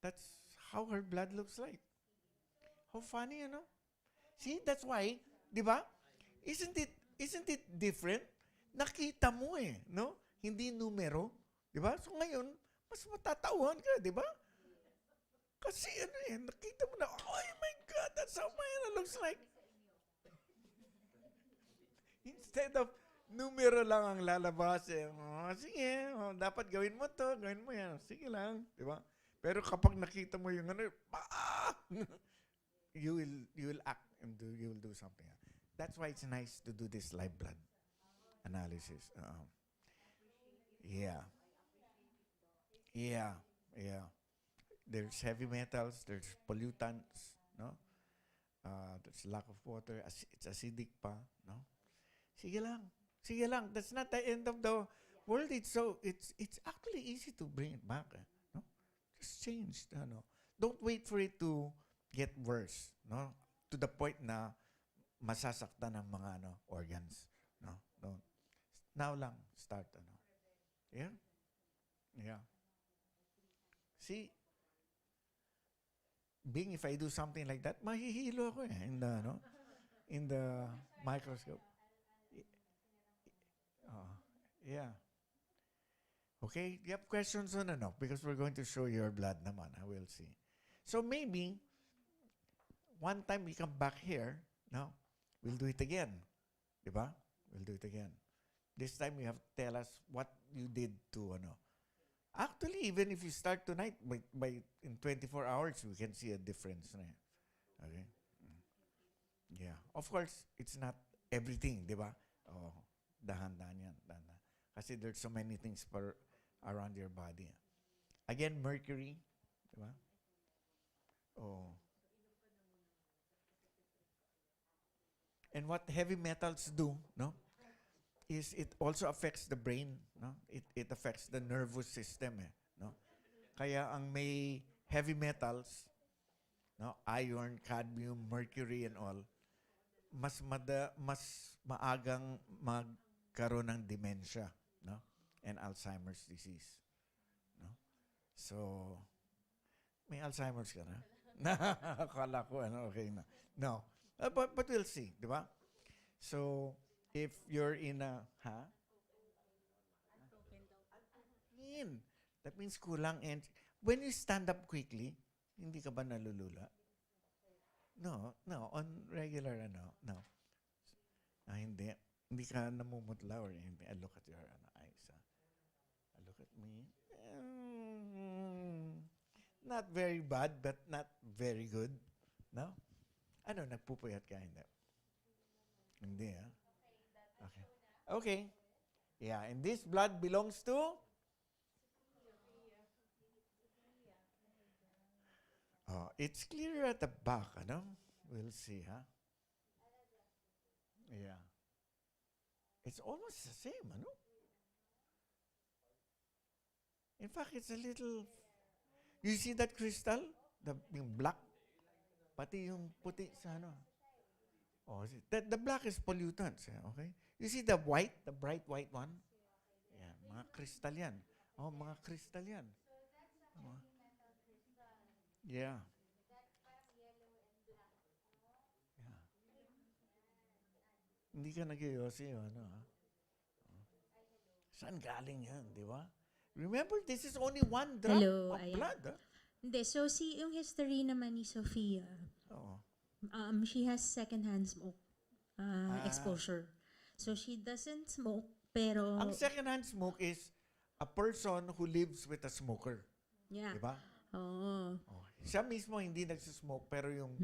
That's how her blood looks like. How funny, See, that's why, di ba? Isn't it different? Nakita mo no? Hindi numero. Di ba? So ngayon, mas matatauhan ka, di ba? Kasi nakita mo na, oh my God, that's how mine looks like. Instead of numero lang ang lalabas, sige, dapat gawin mo to, gawin mo yan. Sige lang, di ba? Pero kapag nakita mo yung you will act and you will do something. That's why it's nice to do this live blood analysis. Yeah. There's heavy metals, there's pollutants, no? There's lack of water, it's acidic pa, no? Sige lang. That's not the end of the world. It's actually easy to bring it back, no? Just change, Don't wait for it to get worse, no? To the point na masasaktan ng mga organs, no? Don't. Now lang start, Yeah. See, if I do something like that, mahihilo ako in the microscope. Yeah. Okay, you have questions on because we're going to show your blood naman. I will see. So maybe one time we come back here, we'll do it again. Diba? We'll do it again. This time you have to tell us what you did to Actually, even if you start tonight, by in 24 hours, we can see a difference. Okay? Yeah. Of course, it's not everything, di ba? Dahan-dahan yan. Dahan-dahan. Kasi there's so many things around your body. Again, mercury, di ba? And what heavy metals do, is it also affects the brain, It affects the nervous system, Kaya ang may heavy metals, iron, cadmium, mercury and all, mas maagang magkaroon ng dementia, and Alzheimer's disease, So may Alzheimer's ka na? Akala ko okay na. No. But we'll see, di ba? So if you're in a, that means kulang. And when you stand up quickly, hindi ka ba nalulula? No. On regular, no. Hindi. Hindi ka namumutla or hindi. I look at your eyes. look at me. Not very bad, but not very good. No? Ano, nagpupuyat ka? Hindi. Hindi, ha? Okay. Okay. Yeah, and this blood belongs to? Oh, it's clear at the back, ano? We'll see, ha? Yeah. It's almost the same, ano? In fact, it's a little... You see that crystal? Yung black? Pati yung puti sa ano? Oh, the black is pollutants, okay? You see the white, the bright white one? Yeah, mga crystal yan. Oh, mga crystal yan. Oh. Yeah. Yeah. Hindi ka nag-yosi, ano, ha? Saan galing yan, di ba? Remember, this is only one drop of blood, ha? Hindi, so yung history naman ni Sophia, Oo. she has secondhand smoke exposure. So she doesn't smoke, pero... Ang secondhand smoke is a person who lives with a smoker. Yeah. Di ba? Oo. Oh. Siya mismo hindi nagsismoke, pero yung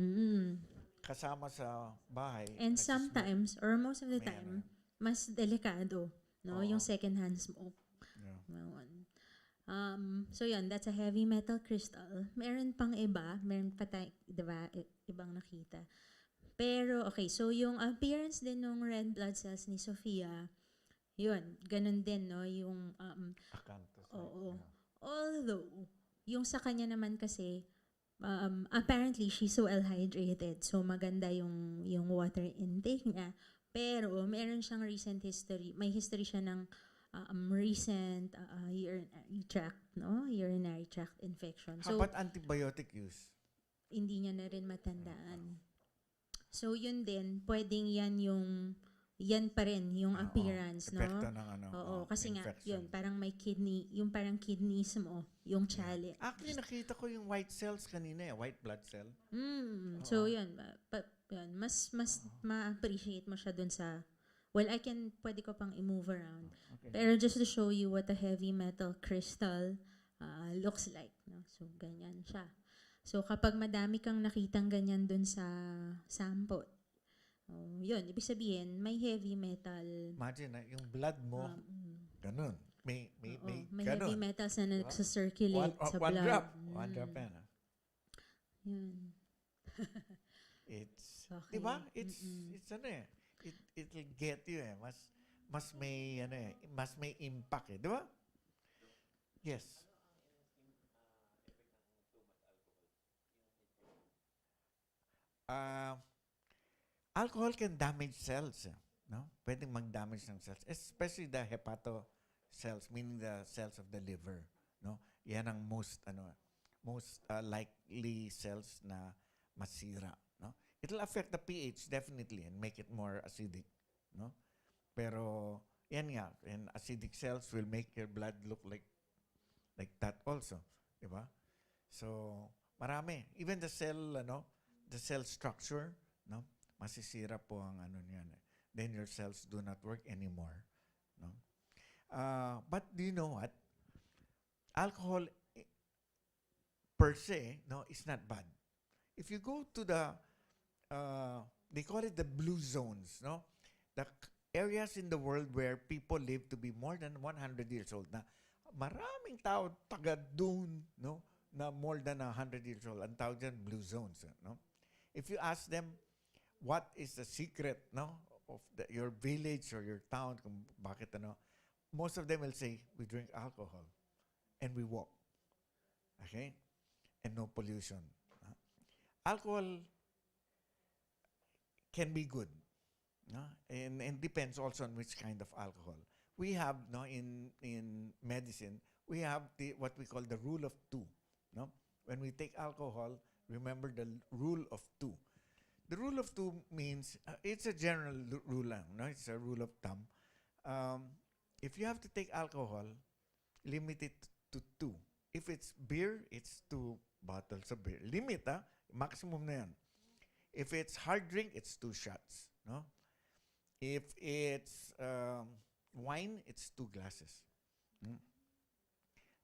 kasama sa bahay. And nagsismoke. sometimes, or most of the May time, mas delikado, no? Oo. Yung secondhand smoke. Yeah. So yun, that's a heavy metal crystal. Meron pang iba, meron pa tayo, diba, ibang nakita. Pero, okay, so yung appearance din ng red blood cells ni Sophia, yun, ganun din, no? Yung, oo. Yeah. Although, yung sa kanya naman kasi, apparently, she's so well hydrated. So, maganda yung water intake niya. Pero, meron siyang recent history. May history siya ng recent urinary tract, no? Urinary tract infection. How So, about antibiotic use? hindi niya na rin matandaan. So, yun din, pwedeng yan pa rin yung appearance, no? Epekto ng ano, Oo, kasi nga, infection. yun, parang may kidney, yung parang kidneys mo, yung chalice. Actually, nakita ko yung white cells kanina, white blood cell. So, yun, yun, mas ma-appreciate mo siya dun sa, well, pwede ko pang i-move around. Okay. Pero just to show you what a heavy metal crystal looks like, no? So, ganyan siya. So, kapag madami kang nakitang ganyan dun sa sample, yun, ibig sabihin, may heavy metal. Imagine, yung blood mo, ganun. May ganun. heavy metals na nagsasirculate sa one blood. drop. One drop yan. Yun. It's, Okay. diba? It's ano it'll get you mas may, mas may impact diba? Yes. Alcohol can damage cells, no? Pwedeng mag-damage ng cells, especially the hepato cells, meaning the cells of the liver, no? Yan ang most likely cells na masira, no? It'll affect the pH definitely and make it more acidic, no? Pero yan nga, and acidic cells will make your blood look like that also, di ba? So, marami. Even the cell, the cell structure, no? Masisira po ang niyan. Then your cells do not work anymore, no? But do you know what? Alcohol per se, no, is not bad. If you go to they call it the blue zones, no? The areas in the world where people live to be more than 100 years old. Na maraming tao taga doon, no? Na more than 100 years old. Ang tawag dyan, blue zones, no? If you ask them, what is the secret, no? Of your village or your town, kung bakit, most of them will say, we drink alcohol and we walk. Okay? And no pollution. Alcohol can be good, no? And depends also on which kind of alcohol. We have, no, in medicine, we have what we call the rule of two, no? When we take alcohol, remember the rule of two. The rule of two means, it's a general rule lang, no? It's a rule of thumb. If you have to take alcohol, limit it to 2. If it's beer, it's 2 bottles of beer. Limit, maximum na yan. If it's hard drink, it's 2 shots, no? If it's wine, it's 2 glasses.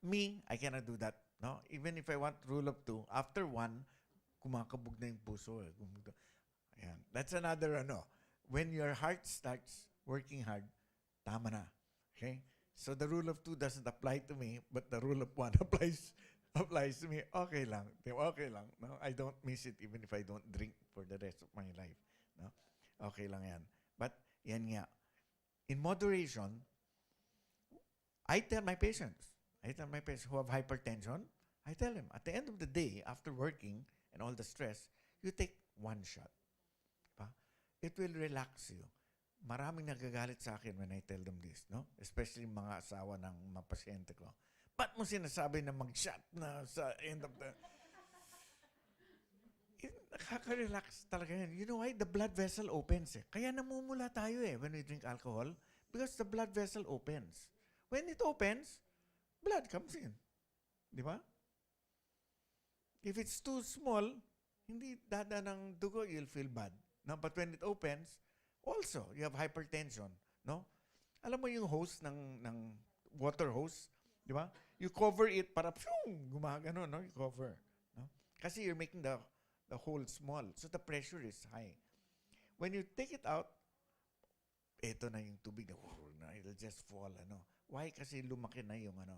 Me, I cannot do that. No? Even if I want rule of 2, after 1, kumakabog na yung puso. Ayan. That's another ano. When your heart starts working hard, tama na. Okay? So the rule of 2 doesn't apply to me, but the rule of 1 applies to me. Okay lang. Okay lang. No? I don't miss it even if I don't drink for the rest of my life. No? Okay lang yan. But yan nga. In moderation, I tell my patients who have hypertension, I tell them, at the end of the day, after working and all the stress, you take 1 shot. Diba? It will relax you. Maraming nagagalit sa akin when I tell them this, no? Especially mga asawa ng mga pasyente ko. Ba't mo sinasabi na mag-shot na sa end of the... Nakaka-relax talaga yan. You know why? The blood vessel opens eh. Kaya namumula tayo eh when we drink alcohol because the blood vessel opens. When it opens, blood comes in. Di ba? If it's too small, hindi dada ng dugo, you'll feel bad. No? But when it opens, also, you have hypertension. No? Alam mo yung hose ng water hose? Di ba? You cover it para gumagano, no? You cover. No? Kasi you're making the hole small. So the pressure is high. When you take it out, eto na yung tubig na it'll just fall. Ano? Why? Kasi lumaki na yung ano.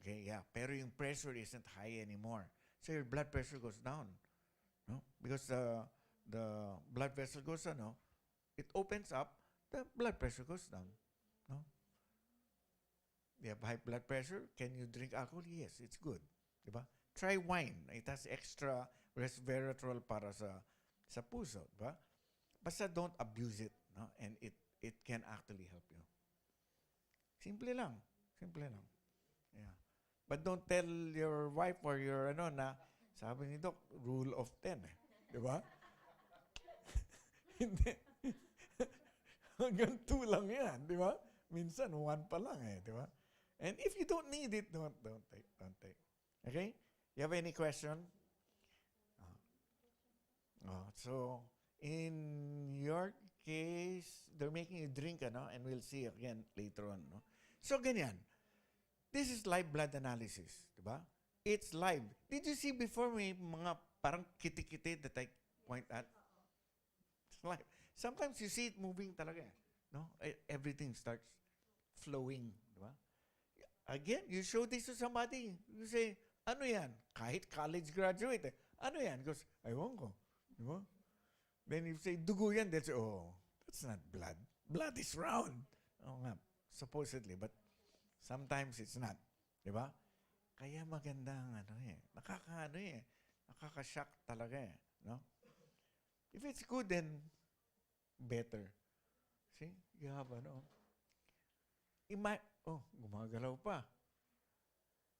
Okay, yeah. Pero yung pressure isn't high anymore. So your blood pressure goes down. No? Because the blood vessel goes, it opens up, the blood pressure goes down. No? You have high blood pressure, can you drink alcohol? Yes, it's good. Diba? Try wine. It has extra resveratrol para sa puso. Diba? Basta don't abuse it. No? And it can actually help you. Simple lang. Simple lang. Yeah. But don't tell your wife or your na sabi ni Doc, rule of 10 eh. Di ba? Hindi. Hanggang 2 lang yan, di ba? Minsan 1 pa lang eh, di ba? And if you don't need it, don't take. Okay? You have any question? So, in your case, they're making you drink, and we'll see again later on, no? So, ganyan. This is live blood analysis, di ba? It's live. Did you see before may mga parang kiti-kiti that I point at? It's live. Sometimes you see it moving talaga, no? Everything starts flowing, di ba? Again, you show this to somebody. You say, ano yan? Kahit college graduate, ano yan? He goes, aywan ko. Di ba? Then you say, dugo yan. They'll say, oh, that's not blood. Blood is round. Oh nga, supposedly, but sometimes it's not. Di ba? Kaya magandang nakaka-shock talaga eh. No? If it's good, then better. See? You have gumagalaw pa.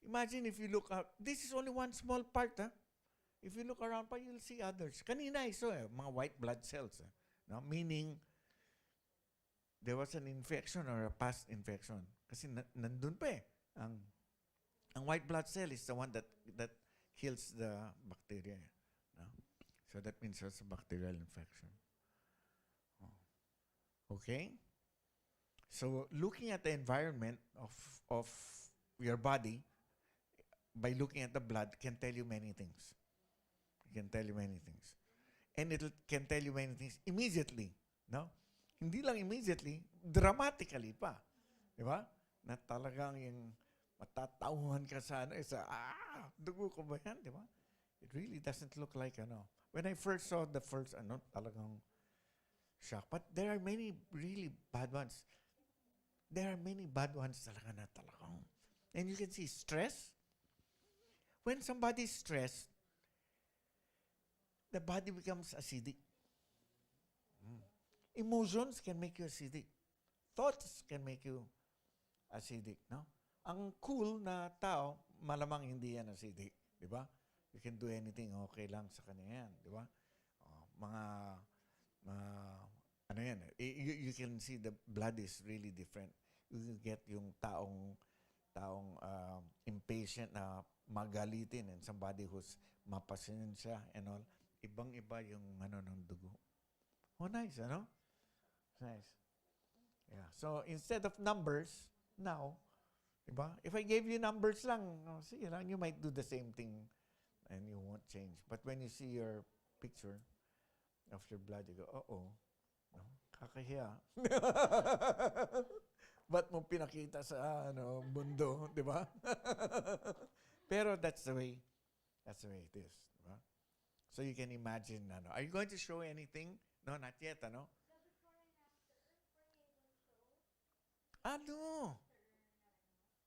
Imagine if you look out, this is only one small part, If you look around pa, you'll see others. Kanina I saw mga white blood cells. No? Meaning, there was an infection or a past infection. Kasi nandun pa eh. Ang white blood cell is the one that kills the bacteria. No? So that means it's a bacterial infection. Okay? So looking at the environment of your body by looking at the blood can tell you many things. It can tell you many things. And it can tell you many things immediately. No? Hindi lang immediately, dramatically pa. Di ba? Na talagang yung matatauhan ka sa dugo ko ba yan? Di ba? It really doesn't look like When I first saw the first talagang shock. But there are many really bad ones. There are many bad ones talaga na talagang. And you can see stress. When somebody is stressed, the body becomes acidic. Emotions can make you acidic. Thoughts can make you acidic, no? Ang cool na tao, malamang hindi yan acidic, di ba? You can do anything, okay lang sa kanya yan, di ba? You can see the blood is really different. You get yung taong impatient na magalitin and somebody who's mapasensya and all. Ibang-iba yung ng dugo. Oh, nice, Nice. Yeah. So, instead of numbers, now, Diba? If I gave you numbers lang, sige lang, you might do the same thing and you won't change. But when you see your picture of your blood, you go, uh-oh, no, kakahiya. Ba't mo pinakita sa mundo, di ba? Pero that's the way it is. Diba? So you can imagine, are you going to show anything? No, not yet, No,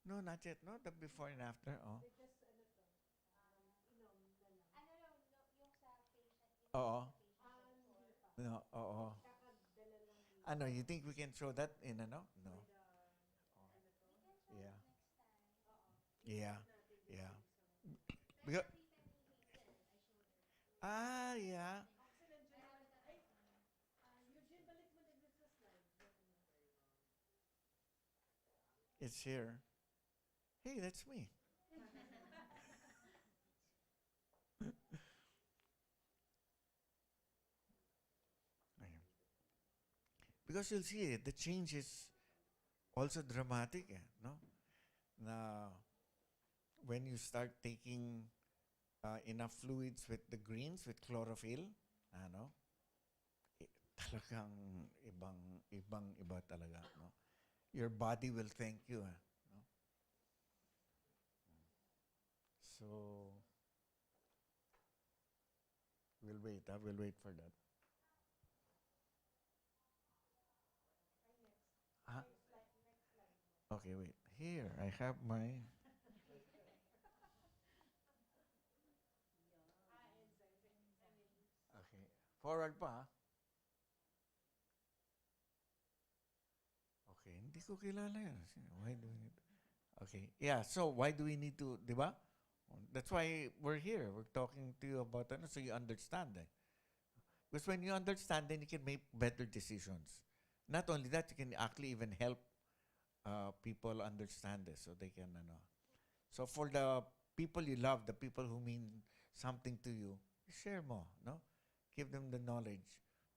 no, not yet. No, the before and after. Oh. Oo. No, oo. You think we can show that in No. Yeah. Yeah. Yeah. Because, yeah. It's here. Hey, that's me. Ayan. Because you'll see it, the change is also dramatic, no? Na when you start taking enough fluids with the greens, with chlorophyll, talagang iba talaga, no? Your body will thank you, no? So, we'll wait for that. Okay, wait. Here, I have my... Okay. Forward pa, Okay, hindi ko kilala yan. Why do we need... Okay, yeah, so why do we need to, di ba? That's why we're here. We're talking to you about so you understand it. Because when you understand, then you can make better decisions. Not only that, you can actually even help people understand this so they can, So for the people you love, the people who mean something to you, share more, no? Give them the knowledge.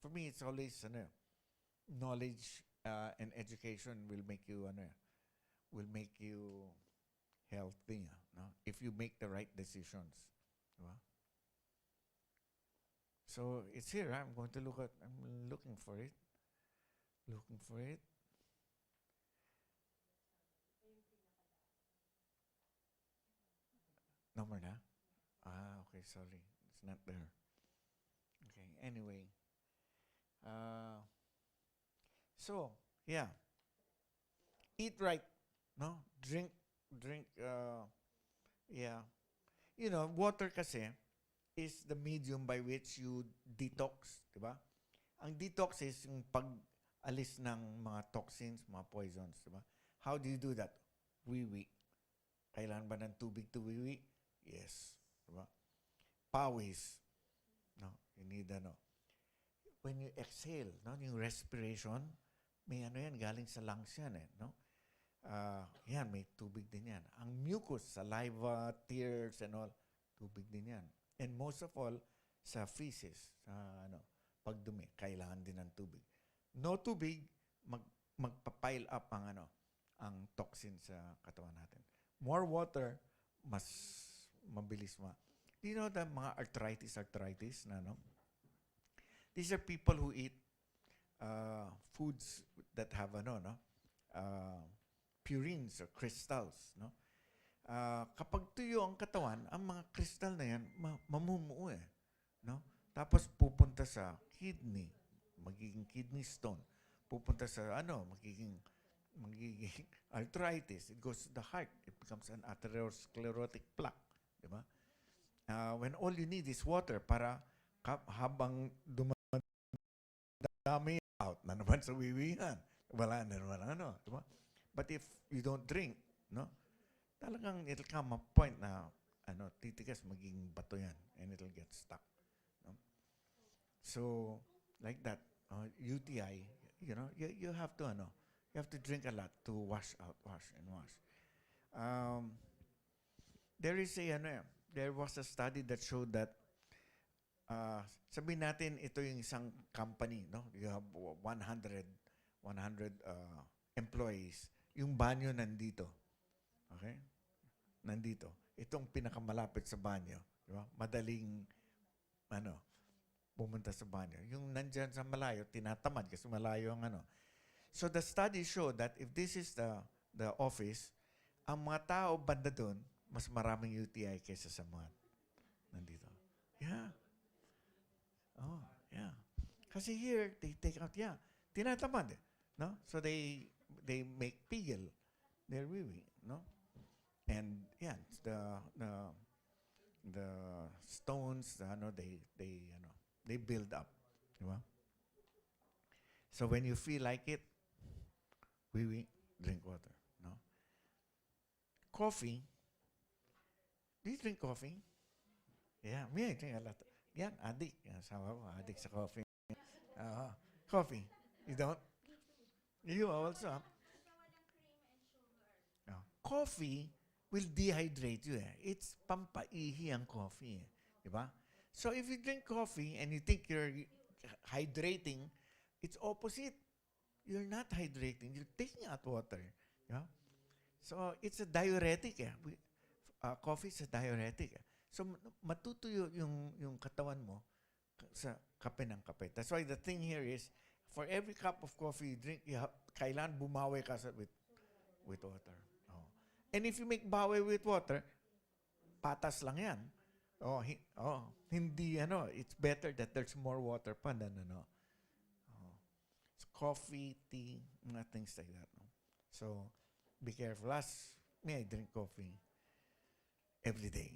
For me, it's always, knowledge and education will make you, healthy, no? If you make the right decisions. Diba? So it's here. I'm looking for it. Looking for it. Number na? Okay, sorry. It's not there. Okay, anyway. So, yeah. Eat right, no? Drink, yeah. Water kasi is the medium by which you detox, di ba? Ang detox is yung pag-alis ng mga toxins, mga poisons, di ba? How do you do that? Wiwi. Kailangan ba ng tubig to wiwi? Yes. Di ba? Pawis. No? You need When you exhale, no? Yung respiration, may yan, galing sa lungs yan, no? Yan, may tubig din yan. Ang mucus, saliva, tears, and all, tubig din yan. And most of all, sa feces, sa pagdumi, kailangan din ng tubig. No tubig, magpa-pile up ang toxin sa katawan natin. More water, mas mabilis Do you know the mga arthritis na, These are people who eat foods that have, purines or crystals, no? Kapag tuyo ang katawan, ang mga crystal na yan, mamumuo no? Tapos pupunta sa kidney, magiging kidney stone. Pupunta sa magiging arthritis. It goes to the heart. It becomes an atherosclerotic plaque, di ba? When all you need is water para habang dumadami out na naman sa wiwihan, wala na naman di ba? But if you don't drink, no? Talagang it'll come a point na titigas, magiging bato yan and it'll get stuck, no? So like that, UTI, you have to you have to drink a lot to wash and wash. There was a study that showed that sabihin natin ito yung isang company, no? You have 100 employees. Yung banyo nandito. Okay? Nandito. Itong pinakamalapit sa banyo. Di ba? Madaling, pumunta sa banyo. Yung nandyan sa malayo, tinatamad kasi malayo ang So the study showed that if this is the office, ang mga tao banda doon, mas maraming UTI kaysa sa mga nandito. Yeah. Oh, yeah. Kasi here, they take out, tinatamad no? So they make pigil. They're wee, no? And the stones, they build up, di ba? So when you feel like it, drink water, no? Coffee. Do you drink coffee? Yeah, me, I drink a lot. Yan, addict. Sawa ko, addict sa coffee. Coffee. You don't? You also. Coffee will dehydrate you. It's pampaihi ang coffee. Diba? So if you drink coffee and you think you're hydrating, it's opposite. You're not hydrating. You're taking out water. Yeah? So it's a diuretic. Coffee is a diuretic. So matutuyo yung katawan mo sa kape ng kape. That's why the thing here is, for every cup of coffee you drink, kailangan bumawi ka with water. And if you make bawi with water, patas lang yan. Hindi, it's better that there's more water pa than, it's coffee, tea, things like that. No? So, be careful. I drink coffee every day.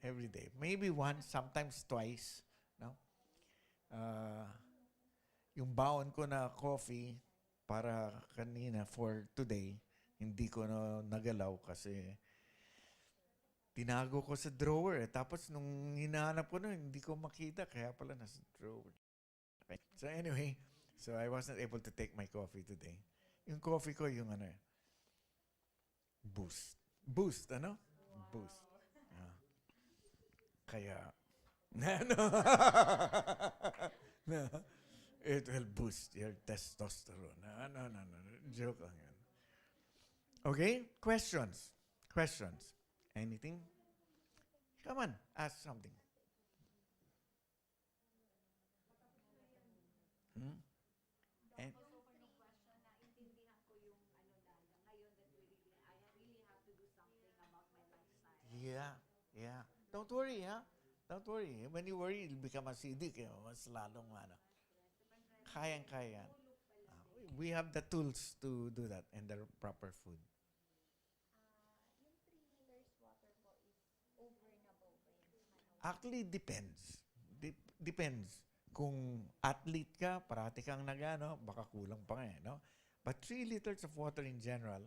Every day. Maybe once, sometimes twice. No? Yung baon ko na coffee para kanina for today, hindi ko na nagalaw kasi tinago ko sa drawer. Tapos nung hinahanap ko na, hindi ko makita. Kaya pala nasa drawer. Okay. So anyway, so I wasn't able to take my coffee today. Yung coffee ko, yung Boost. Boost. Boost. Kaya, it will boost your testosterone. No. Joke lang yan. Okay? Questions? Anything? Come on, ask something. And, yeah. Don't worry, Don't worry. When you worry, you'll become acidic. Mas lalong Kayang-kaya. We have the tools to do that and the proper food. Actually, depends. Depends. Kung athlete ka, parati kang baka kulang pa nga, no? But 3 liters of water in general,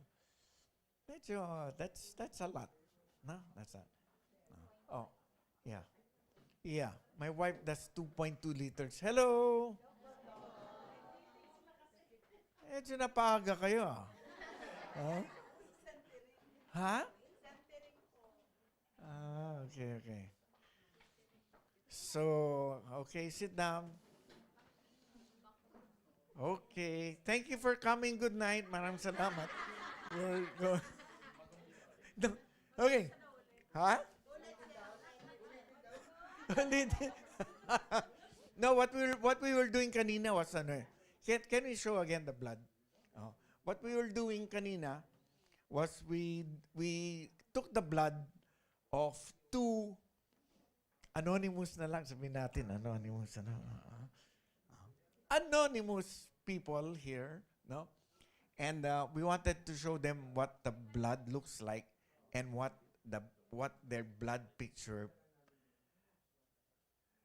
that's a lot. No? That's a yeah. Yeah. My wife does 2.2 liters. Hello! Medyo napaga kayo, Ha? Okay. So, okay, sit down. Okay. Thank you for coming. Good night. Maraming salamat. Okay. Ha? No, what we were doing kanina was can we show again the blood? What we were doing kanina was we took the blood of 2 anonymous na lang, sabihin natin, anonymous people here, no? And we wanted to show them what the blood looks like and what their blood picture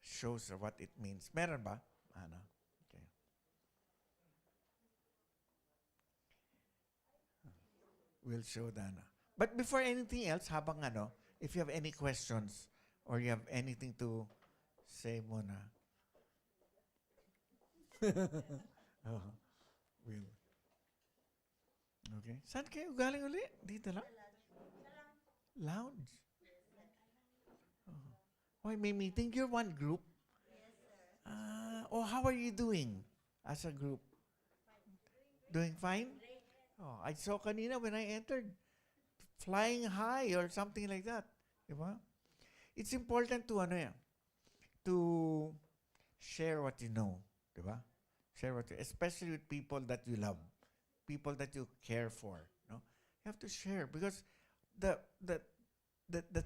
shows or what it means. Meron ba? Okay. We'll show that. But before anything else, habang if you have any questions or you have anything to say muna. Okay. Saan kayo galing uli? Dito lang? Lounge. Why may meeting? You're one group? Yes, sir. How are you doing as a group? Doing fine? I saw kanina when I entered, flying high or something like that. Diba? It's important to to share what you know, diba? Share especially with people that you love, people that you care for, no? You have to share because the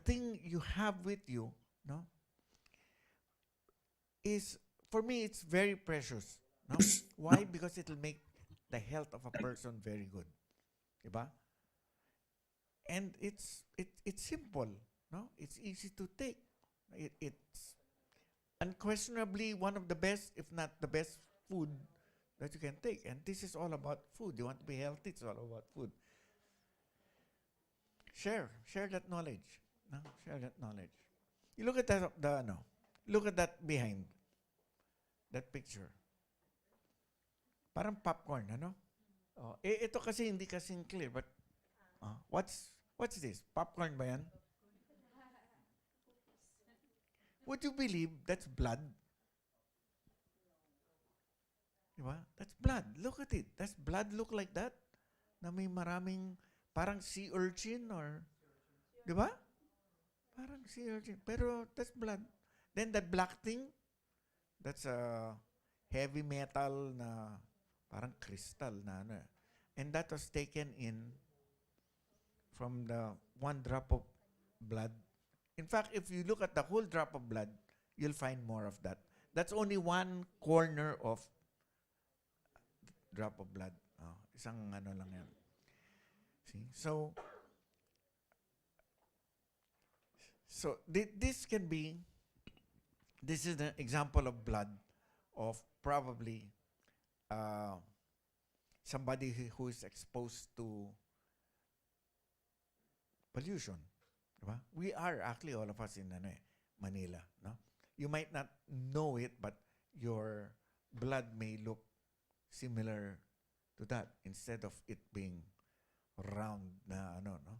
thing you have with you, no, is, for me, it's very precious, no? Why? Because it'll make the health of a person very good, diba? And it's simple, no? It's easy to take. It's unquestionably one of the best, if not the best food that you can take. And this is all about food. You want to be healthy, it's all about food. Share that knowledge. No? Share that knowledge. You look at look at that behind that picture. Parang popcorn, ano? Oh, ito kasi hindi kasing clear, but what's this? Popcorn ba yan? Would you believe that's blood? Diba? That's blood. Look at it. Does blood look like that? Na may maraming, parang sea urchin or, diba? Parang sea urchin. Pero that's blood. Then that black thing, that's a heavy metal na parang crystal na ano. And that was taken in from the one drop of blood. In fact, if you look at the whole drop of blood, you'll find more of that. That's only one corner of drop of blood. Oh, isang ano lang yan. See? So this can be, this is an example of blood of probably somebody who is exposed to pollution. Diba? We are actually all of us in Manila. No? You might not know it, but your blood may look similar to that instead of it being round na ano, no?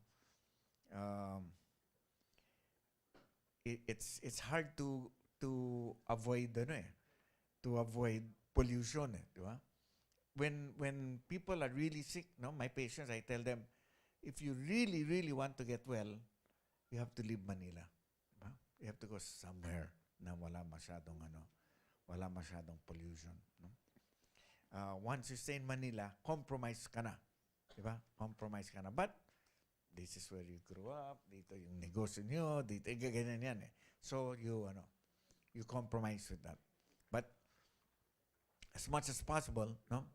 It's hard to avoid to avoid pollution, diba? When people are really sick, no, my patients, I tell them, if you really want to get well, you have to leave Manila. Diba? You have to go somewhere na wala masyadong pollution. No? Once you stay in Manila, compromise ka na. Diba? Compromise ka na. But this is where you grew up, dito yung negosyo nyo, dito, ganyan yan eh. So you compromise with that. But as much as possible, no?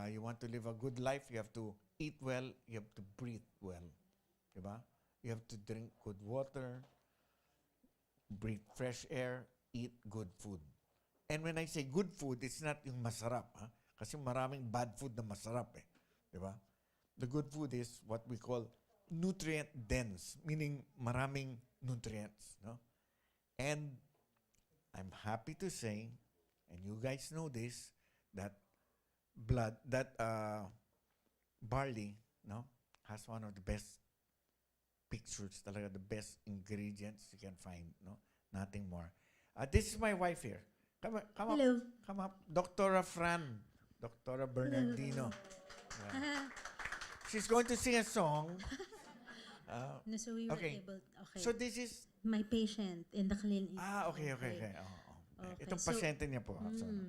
You want to live a good life, you have to eat well, you have to breathe well. Diba? You have to drink good water, breathe fresh air, eat good food. And when I say good food, it's not yung masarap. Ha? Kasi maraming bad food na masarap eh. Diba? The good food is what we call nutrient dense, meaning maraming nutrients. No? And I'm happy to say, and you guys know this, that barley, no, has one of the best pictures, talaga the best ingredients you can find, no? Nothing more. This is my wife here. Come Hello. Come up. Dr. Fran. Dr. Bernardino. Yeah. She's going to sing a song. No, so we were Okay. able, okay. So this is, My patient in the clinic. okay. Okay. Itong So, pasyente niya po.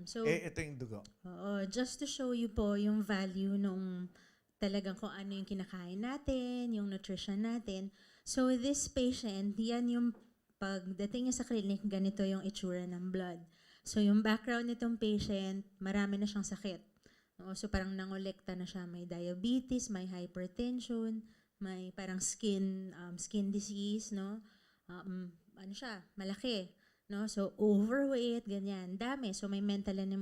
so- ito yung dugo. Oo, just to show you po yung value nung talagang kung ano yung kinakain natin, yung nutrition natin. So this patient, yan yung pagdating niya sa clinic, ganito yung itsura ng blood. So yung background nitong patient, marami na siyang sakit. Oo, so parang nangolekta na siya, may diabetes, may hypertension, may parang skin disease, no? Ano siya, malaki, no? So overweight, ganyan, dami. So may mental and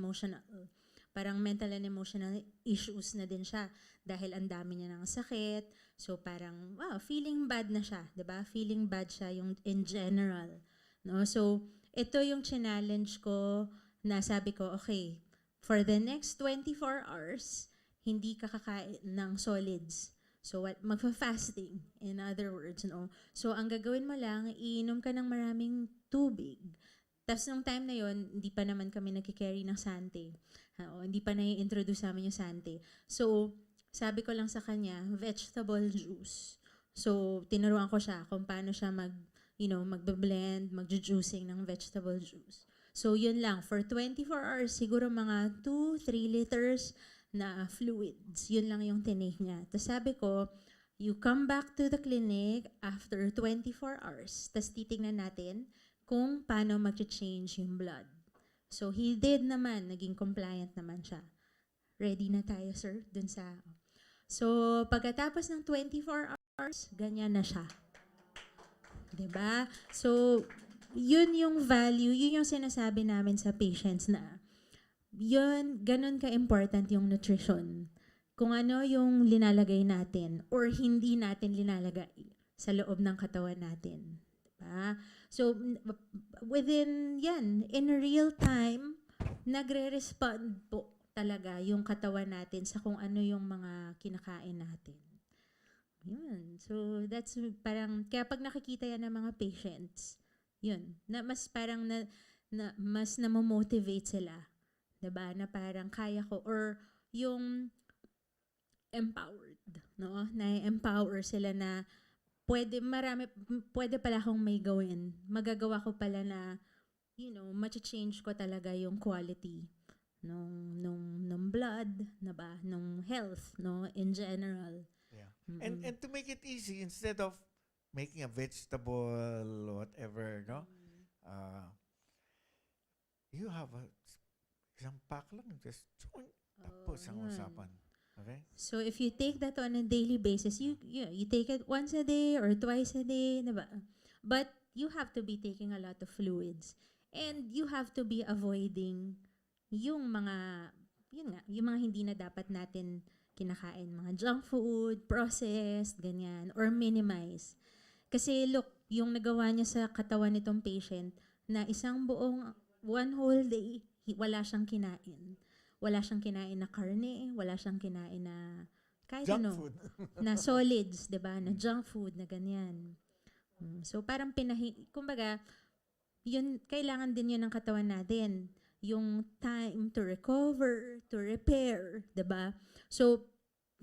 emotional issues na din siya dahil ang dami niya ng sakit. So parang feeling bad na siya, 'di ba? Feeling bad siya yung in general, no? So ito yung challenge ko na sabi ko, okay, for the next 24 hours, hindi ka kakain ng solids. So magfa-fasting, in other words, no? So ang gagawin mo lang, iinom ka ng maraming tubig. Tapos nung time na yon, hindi pa naman kami nagkikarry ng Sante. Hindi pa na-introduce sa amin yung Sante. So, sabi ko lang sa kanya, vegetable juice. So, tinuruan ko siya kung paano siya magbe-blend, magju-juicing ng vegetable juice. So, yun lang. For 24 hours, siguro mga 2-3 liters na fluids. Yun lang yung tinake niya. Tapos sabi ko, you come back to the clinic after 24 hours. Tapos titignan natin kung paano mag-change yung blood. So, he did naman. Naging compliant naman siya. Ready na tayo, sir? Dun sa... So, pagkatapos ng 24 hours, ganyan na siya. 'Di ba? So, yun yung value, yun yung sinasabi namin sa patients na yun, ganun ka-important yung nutrition. Kung ano yung linalagay natin or hindi natin linalagay sa loob ng katawan natin. 'Di ba? So, within yan, in real time, nagre-respond po talaga yung katawan natin sa kung ano yung mga kinakain natin. Yun. So, that's parang, kaya pag nakikita yan ng mga patients, yun, na mas parang mas namomotivate sila. Diba? Na parang kaya ko, or yung empowered, no? Na-empower sila na pwede pala akong may gawin. Magagawa ko pala na, ma-change ko talaga yung quality nung blood, na ba? Nung health, no? In general. Yeah. And to make it easy, instead of making a vegetable, whatever, no? You have isang pack lang, just tapos ang usapan. Okay? So if you take that on a daily basis, you take it once a day or twice a day, diba? But you have to be taking a lot of fluids. And you have to be avoiding yung mga hindi na dapat natin kinakain, mga junk food, processed, ganyan, or minimize. Kasi look, yung nagawa niya sa katawan nitong patient na isang buong one whole day, wala siyang kinain. Wala siyang kinain na karne, wala siyang kinain na kahit junk food. na solids, 'di ba? Na junk food na ganyan. So parang kumbaga, yun kailangan din yun ng katawan natin. Yung time to recover, to repair, 'di ba? So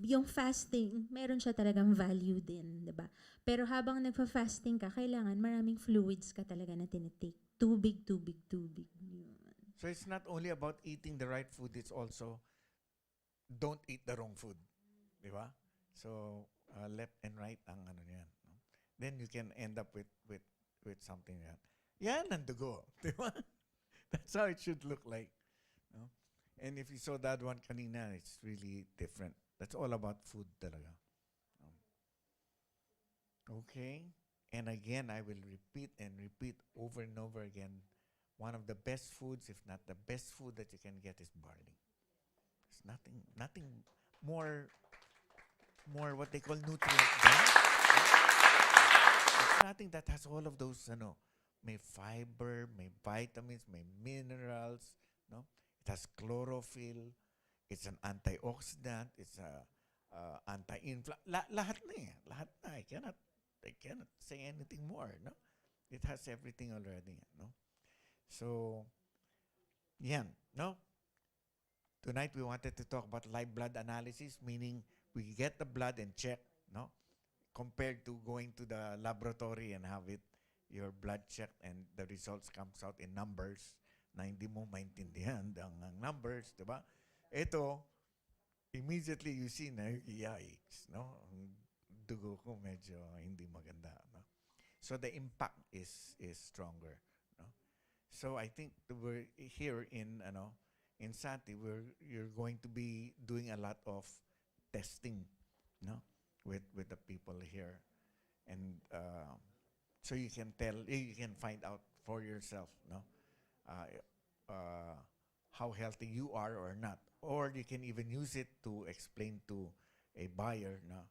yung fasting, meron siya talagang value din, 'di ba? Pero habang nagfa-fasting ka, kailangan maraming fluids ka talaga na tinitake. Tubig. Yun. So it's not only about eating the right food, it's also don't eat the wrong food. Di ba? So left and right ang ano niyan. No? Then you can end up with something yan. Yan ang dugo. Di ba? That's how it should look like. No? And if you saw that one kanina, it's really different. That's all about food talaga. Okay? And again, I will repeat over and over again, one of the best foods, if not the best food that you can get is barley. There's nothing more what they call nutrient dense. It's nothing that has all of those, may fiber, may vitamins, may minerals, no? It has chlorophyll, it's an antioxidant, it's a anti-inflammatory. Lahat na eh. Lahat na. I cannot say anything more, no? It has everything already, no? So, yan, no? Tonight we wanted to talk about live blood analysis, meaning we get the blood and check, no? Compared to going to the laboratory and have your blood checked and the results comes out in numbers na hindi mo maintindihan ang numbers, di ba? Ito, immediately you see na, yikes, no? Dugo ko medyo hindi maganda, no? So the impact is stronger, no? So I think we're here in Sante, you're going to be doing a lot of testing, no, with the people here, and so you can find out for yourself, no, how healthy you are or not, or you can even use it to explain to a buyer, no,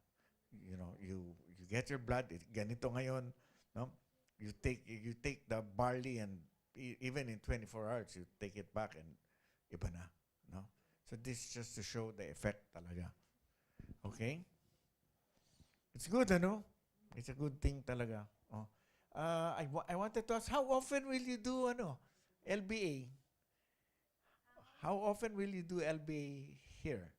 you get your blood, ganito ngayon, no, you take the barley and even in 24 hours you take it back and iba na, no? So this is just to show the effect talaga. Okay? It's good, ano? It's a good thing talaga. Oh. I wanted to ask, how often will you do LBA? How often will you do LBA here?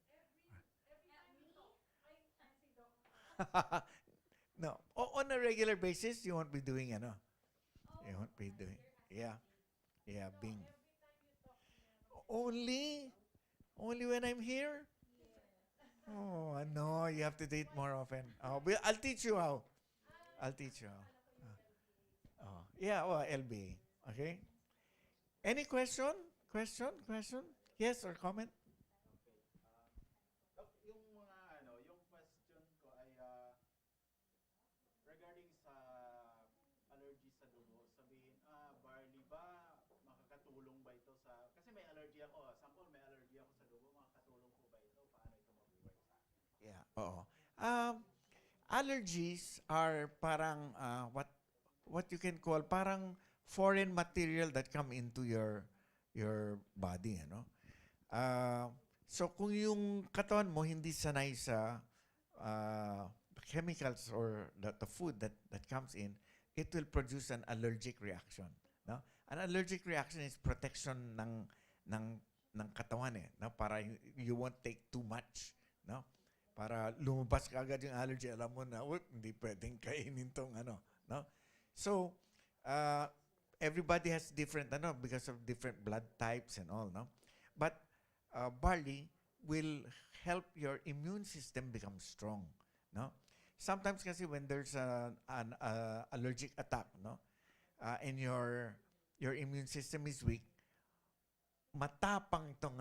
No. On a regular basis, you won't be doing ano. You won't be doing. Yeah. Yeah, being. Only when I'm here? Oh, no, you have to do it more often. I'll teach you how. I'll teach you how. Yeah, LB. Okay. Any question? Question? Yes or comment? Yung mga yung question ko ay regarding sa allergy sa dugo, sabihin, barley ba, makakatulong ba ito sa, kasi may allergy ako, sample may allergy ako sa dugo, makakatulong po ba ito? Paano ito mag-work sa akin? Yeah. Oo. Allergies are parang what you can call parang foreign material that come into your body, ano? So kung yung katawan mo hindi sanay sa chemicals or the food that comes in, it will produce an allergic reaction, no? An allergic reaction is protection ng katawan, no? Para you won't take too much, no? Para lumabas ka agad yung allergy, alam mo na, hindi pwedeng kainin tong ano, no? So, everybody has different, because of different blood types and all, no? But barley will help your immune system become strong, no? Sometimes kasi when there's an allergic attack, no? And your immune system is weak, matapang tong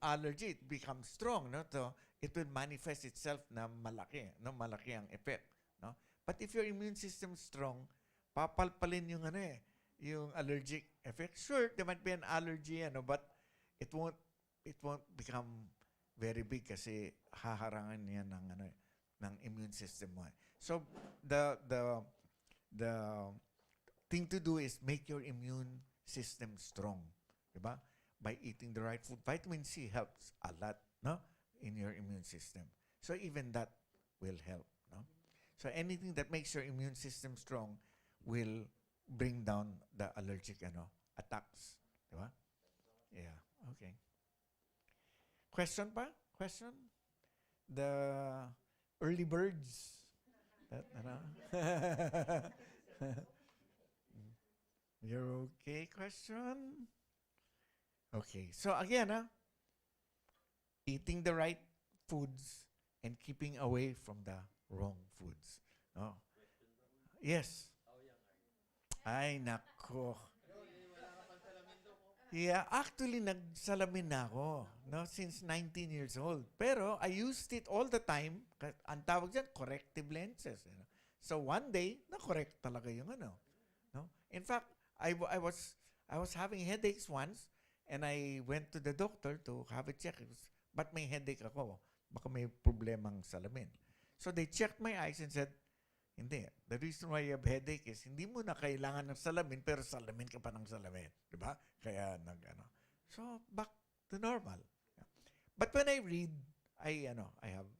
allergy, it becomes strong, no? So it will manifest itself na malaki, no? Malaki ang effect, no? But if your immune system is strong, papalpalin yung yung allergic effect. Sure, there might be an allergy, but it won't become very big kasi haharangan niya ng immune system mo. So the thing to do is make your immune system strong, diba? By eating the right food. Vitamin C helps a lot, no? In your immune system. So even that will help, no? So anything that makes your immune system strong will bring down the allergic attacks, diba? Yeah, okay. Question pa? Question? The early birds. That, You're okay? Question? Okay. So again, eating the right foods and keeping away from the wrong foods. No? Yes. Ay, nako. Yeah, actually, nagsalamin na ako, no, since 19 years old. Pero I used it all the time. Ang tawag dyan, corrective lenses. So one day, na-correct talaga yung no? In fact, I was having headaches once, and I went to the doctor to have a check. Ba't may headache ako? Baka may problemang salamin. So they checked my eyes and said, hindi. The reason why you have headache is hindi mo na kailangan ng salamin pero salamin ka pa ng salamin. Diba? Kaya So, back to normal. Yeah. But when I read, I have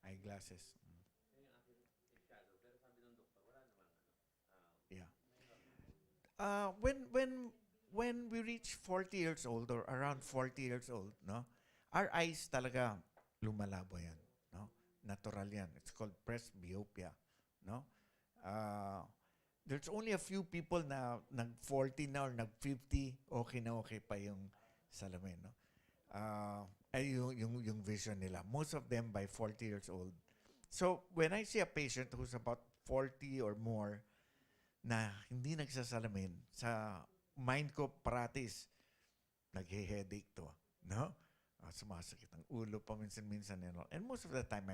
eyeglasses. Yeah. When we reach 40 years old or around 40 years old, no, our eyes talaga lumalabo yan. No? Natural yan. It's called presbyopia. No? There's only a few people na nag-40 na or nag-50, okay pa yung salamin, no? Yung vision nila. Most of them by 40 years old. So, when I see a patient who's about 40 or more na hindi nagsasalamin, sa mind ko practice, nag-headache to, no? Sumasakit ang ulo paminsan-minsan, and most of the time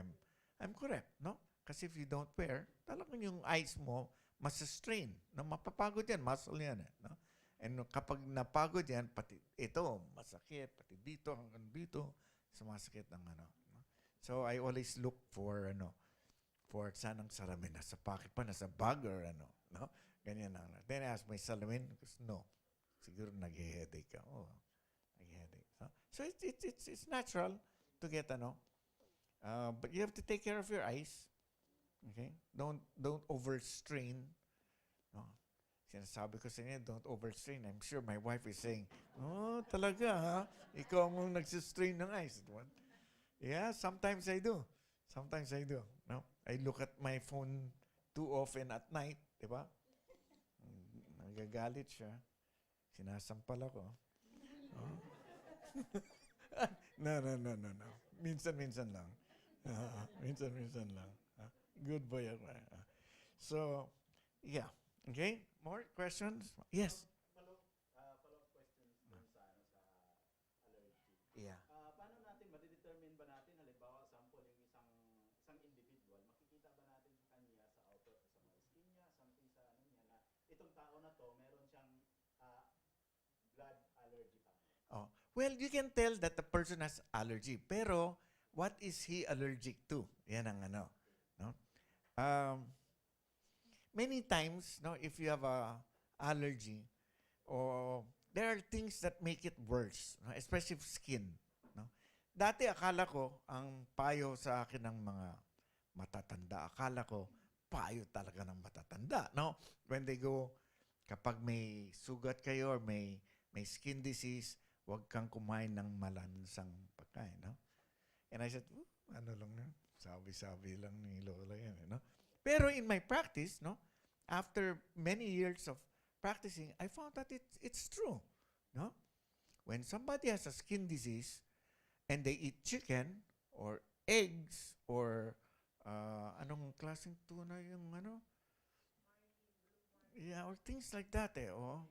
I'm correct, no? Kasi if you don't wear, talagang yung eyes mo mas-strain. No? Mapapagod yan, muscle yan. No? And kapag napagod yan, pati ito, masakit, pati dito, hanggang dito, sumasakit ang No? So I always look for sanang salamin. Nasa pocket pa, nasa bag or no? Ganyan lang. Then I ask, may salamin? No. Siguro nag-headache ka. Oh, nag-headache. So it's natural to get but you have to take care of your eyes. Okay? Don't overstrain. No. Sinasabi ko sa inyo, don't overstrain. I'm sure my wife is saying, oh, talaga ha? Ikaw mong nagsistrain ng eyes. What? Yeah, sometimes I do. Sometimes I do. No? I look at my phone too often at night, di ba? Nagagalit siya. Sinasampal ako. Oh. No. Minsan lang. Minsan lang. Good boy ako. So, yeah. Okay? More questions? Yes. Follow-up questions dun sa allergy. Yeah. Paano natin madidetermine ba natin, halimbawa, sample yung isang individual, makikita ba natin sa kanya sa output, sa mga skin niya, something sa niya, na itong tao na to, meron siyang blood allergy pa. Oh. Well, you can tell that the person has allergy. Pero, what is he allergic to? Yan ang ano. No? Many times, no, if you have a allergy, or there are things that make it worse, no? Especially skin. No? Dati akala ko, ang payo sa akin ng mga matatanda, akala ko, payo talaga ng matatanda. No? When they go, kapag may sugat kayo or may skin disease, huwag kang kumain ng malansang pagkain. No? And I said, ano lang yan? Sabi-sabi lang ni Lola yan. No? Pero in my practice, no, after many years of practicing, I found that it's true. No? When somebody has a skin disease and they eat chicken or eggs or anong klaseng tuna yung ano? Yeah, or things like that oh.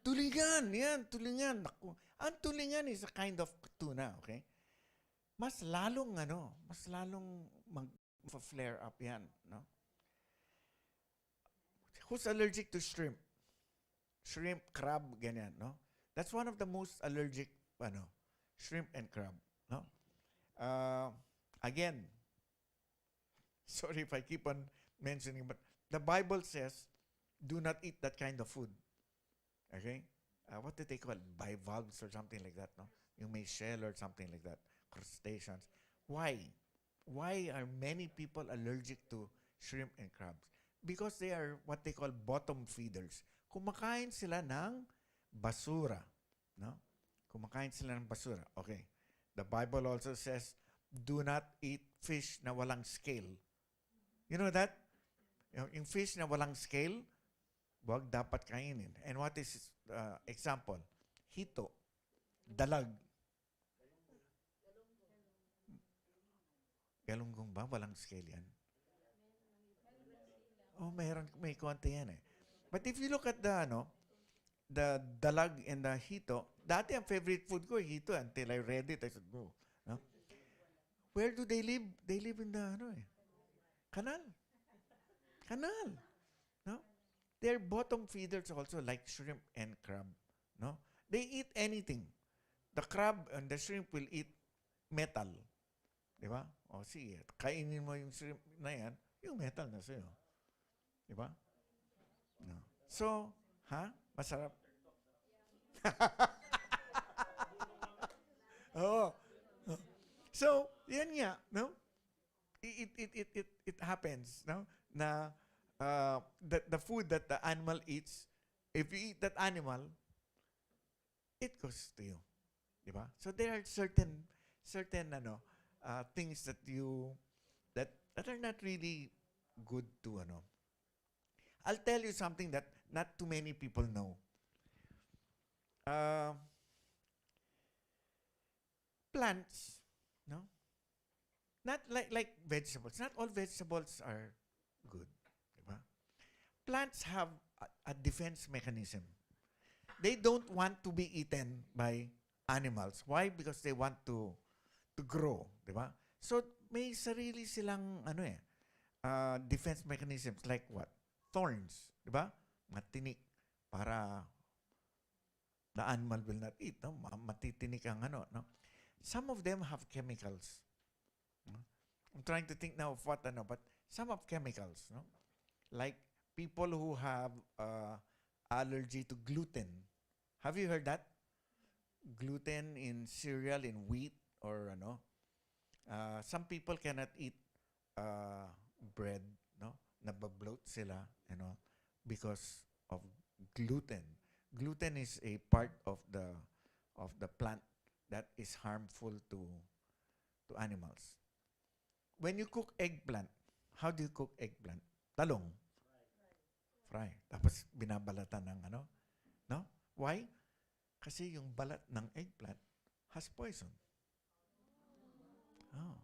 Tulingan, yan, tulingan. Naku. Ang tulingan is a kind of tuna, okay? Mas lalong mag-flare up yan, no? Who's allergic to shrimp? Shrimp, crab, ganyan, no? That's one of the most allergic, shrimp and crab, no? Again, sorry if I keep on mentioning, but the Bible says, do not eat that kind of food. Okay? What do they call it? Bivalves or something like that, no? Yung may shell or something like that. Crustaceans. Why? Why are many people allergic to shrimp and crabs? Because they are what they call bottom feeders. Kumakain sila ng basura. No? Kumakain sila ng basura. Okay. The Bible also says, do not eat fish na walang scale. You know that? Yung fish na walang scale, wag dapat kainin. And what is example? Hito. Dalag. Galunggong ba? Walang scale yan. Oh, may konti yan eh. But if you look at the dalag and the hito, dati ang favorite food ko, hito, until I read it, I said, no. Where do they live? They live in the, canal. Canal. No? They're bottom feeders also, like shrimp and crab. No? They eat anything. The crab and the shrimp will eat metal. Di ba? O sige, kainin mo yung shrimp na yan, yung metal na sa'yo. Di ba? No. So, masarap. Oo. So, yan nga, no? It happens, no? Na the food that the animal eats, if you eat that animal, it goes to you. Diba? So there are certain things that that are not really good to I'll tell you something that not too many people know. Plants, no? Not like vegetables. Not all vegetables are good. Diba? Plants have a defense mechanism. They don't want to be eaten by animals. Why? Because they want to grow. Diba? So, may sarili silang defense mechanisms like what? Thorns. Diba? Matinik. Para the animal will not eat. No? Matitinik ang no? Some of them have chemicals. No? I'm trying to think now of what, but some have chemicals. No? Like people who have allergy to gluten. Have you heard that? Gluten in cereal, in wheat, or some people cannot eat bread, no? Nababloat sila, because of gluten. Gluten is a part of the plant that is harmful to animals. when you cook eggplant, how do you cook eggplant? Talong. Fry. Tapos binabalatan ng ano? No? Why? Kasi yung balat ng eggplant has poison. Oh.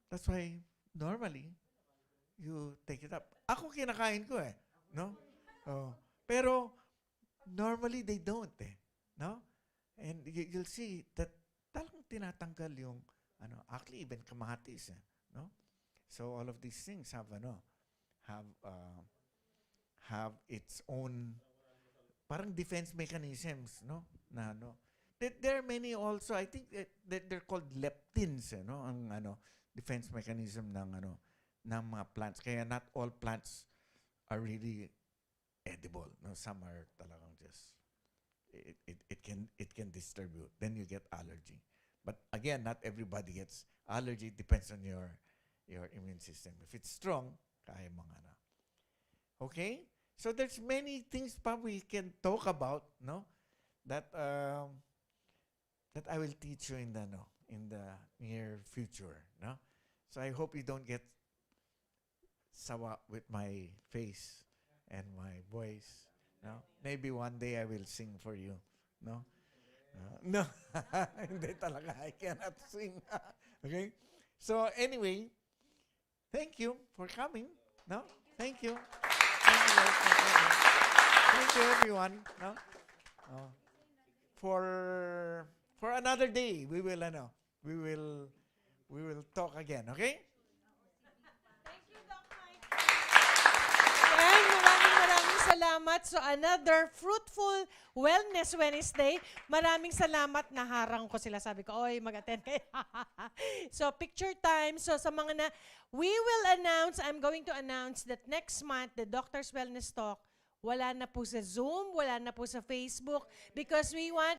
That's why normally you take it up. Ako kinakain ko no? Oh. Pero normally they don't no? And you'll see that talagang tinatanggal yung actually even kamatis no? So all of these things have its own parang defense mechanisms, no? There are many also, I think that they're called leptins, no? Ang defense mechanism ng mga plants. Kaya not all plants are really edible, no? Some are talagang just it can disturb you. Then you get allergy. But again, not everybody gets allergy. It depends on your immune system. If it's strong, kaya mga Okay? So there's many things pa we can talk about, no? That I will teach you in the near future, no? So I hope you don't get sawa with my face and my voice, no? Maybe one day I will sing for you, no? No, hindi talaga. I cannot sing. Okay? So anyway, thank you for coming, no? Thank you. Thank you, everyone. No? For another day, we will talk again. Okay? Thank you, Doc Mike. And maraming salamat. So another fruitful Wellness Wednesday. Maraming salamat. Naharang ko sila. Sabi ko, oy, mag-attend kayo. So picture time. So sa mga we will announce, I'm going to announce that next month, the Doctor's Wellness Talk, wala na po sa Zoom, wala na po sa Facebook, because we want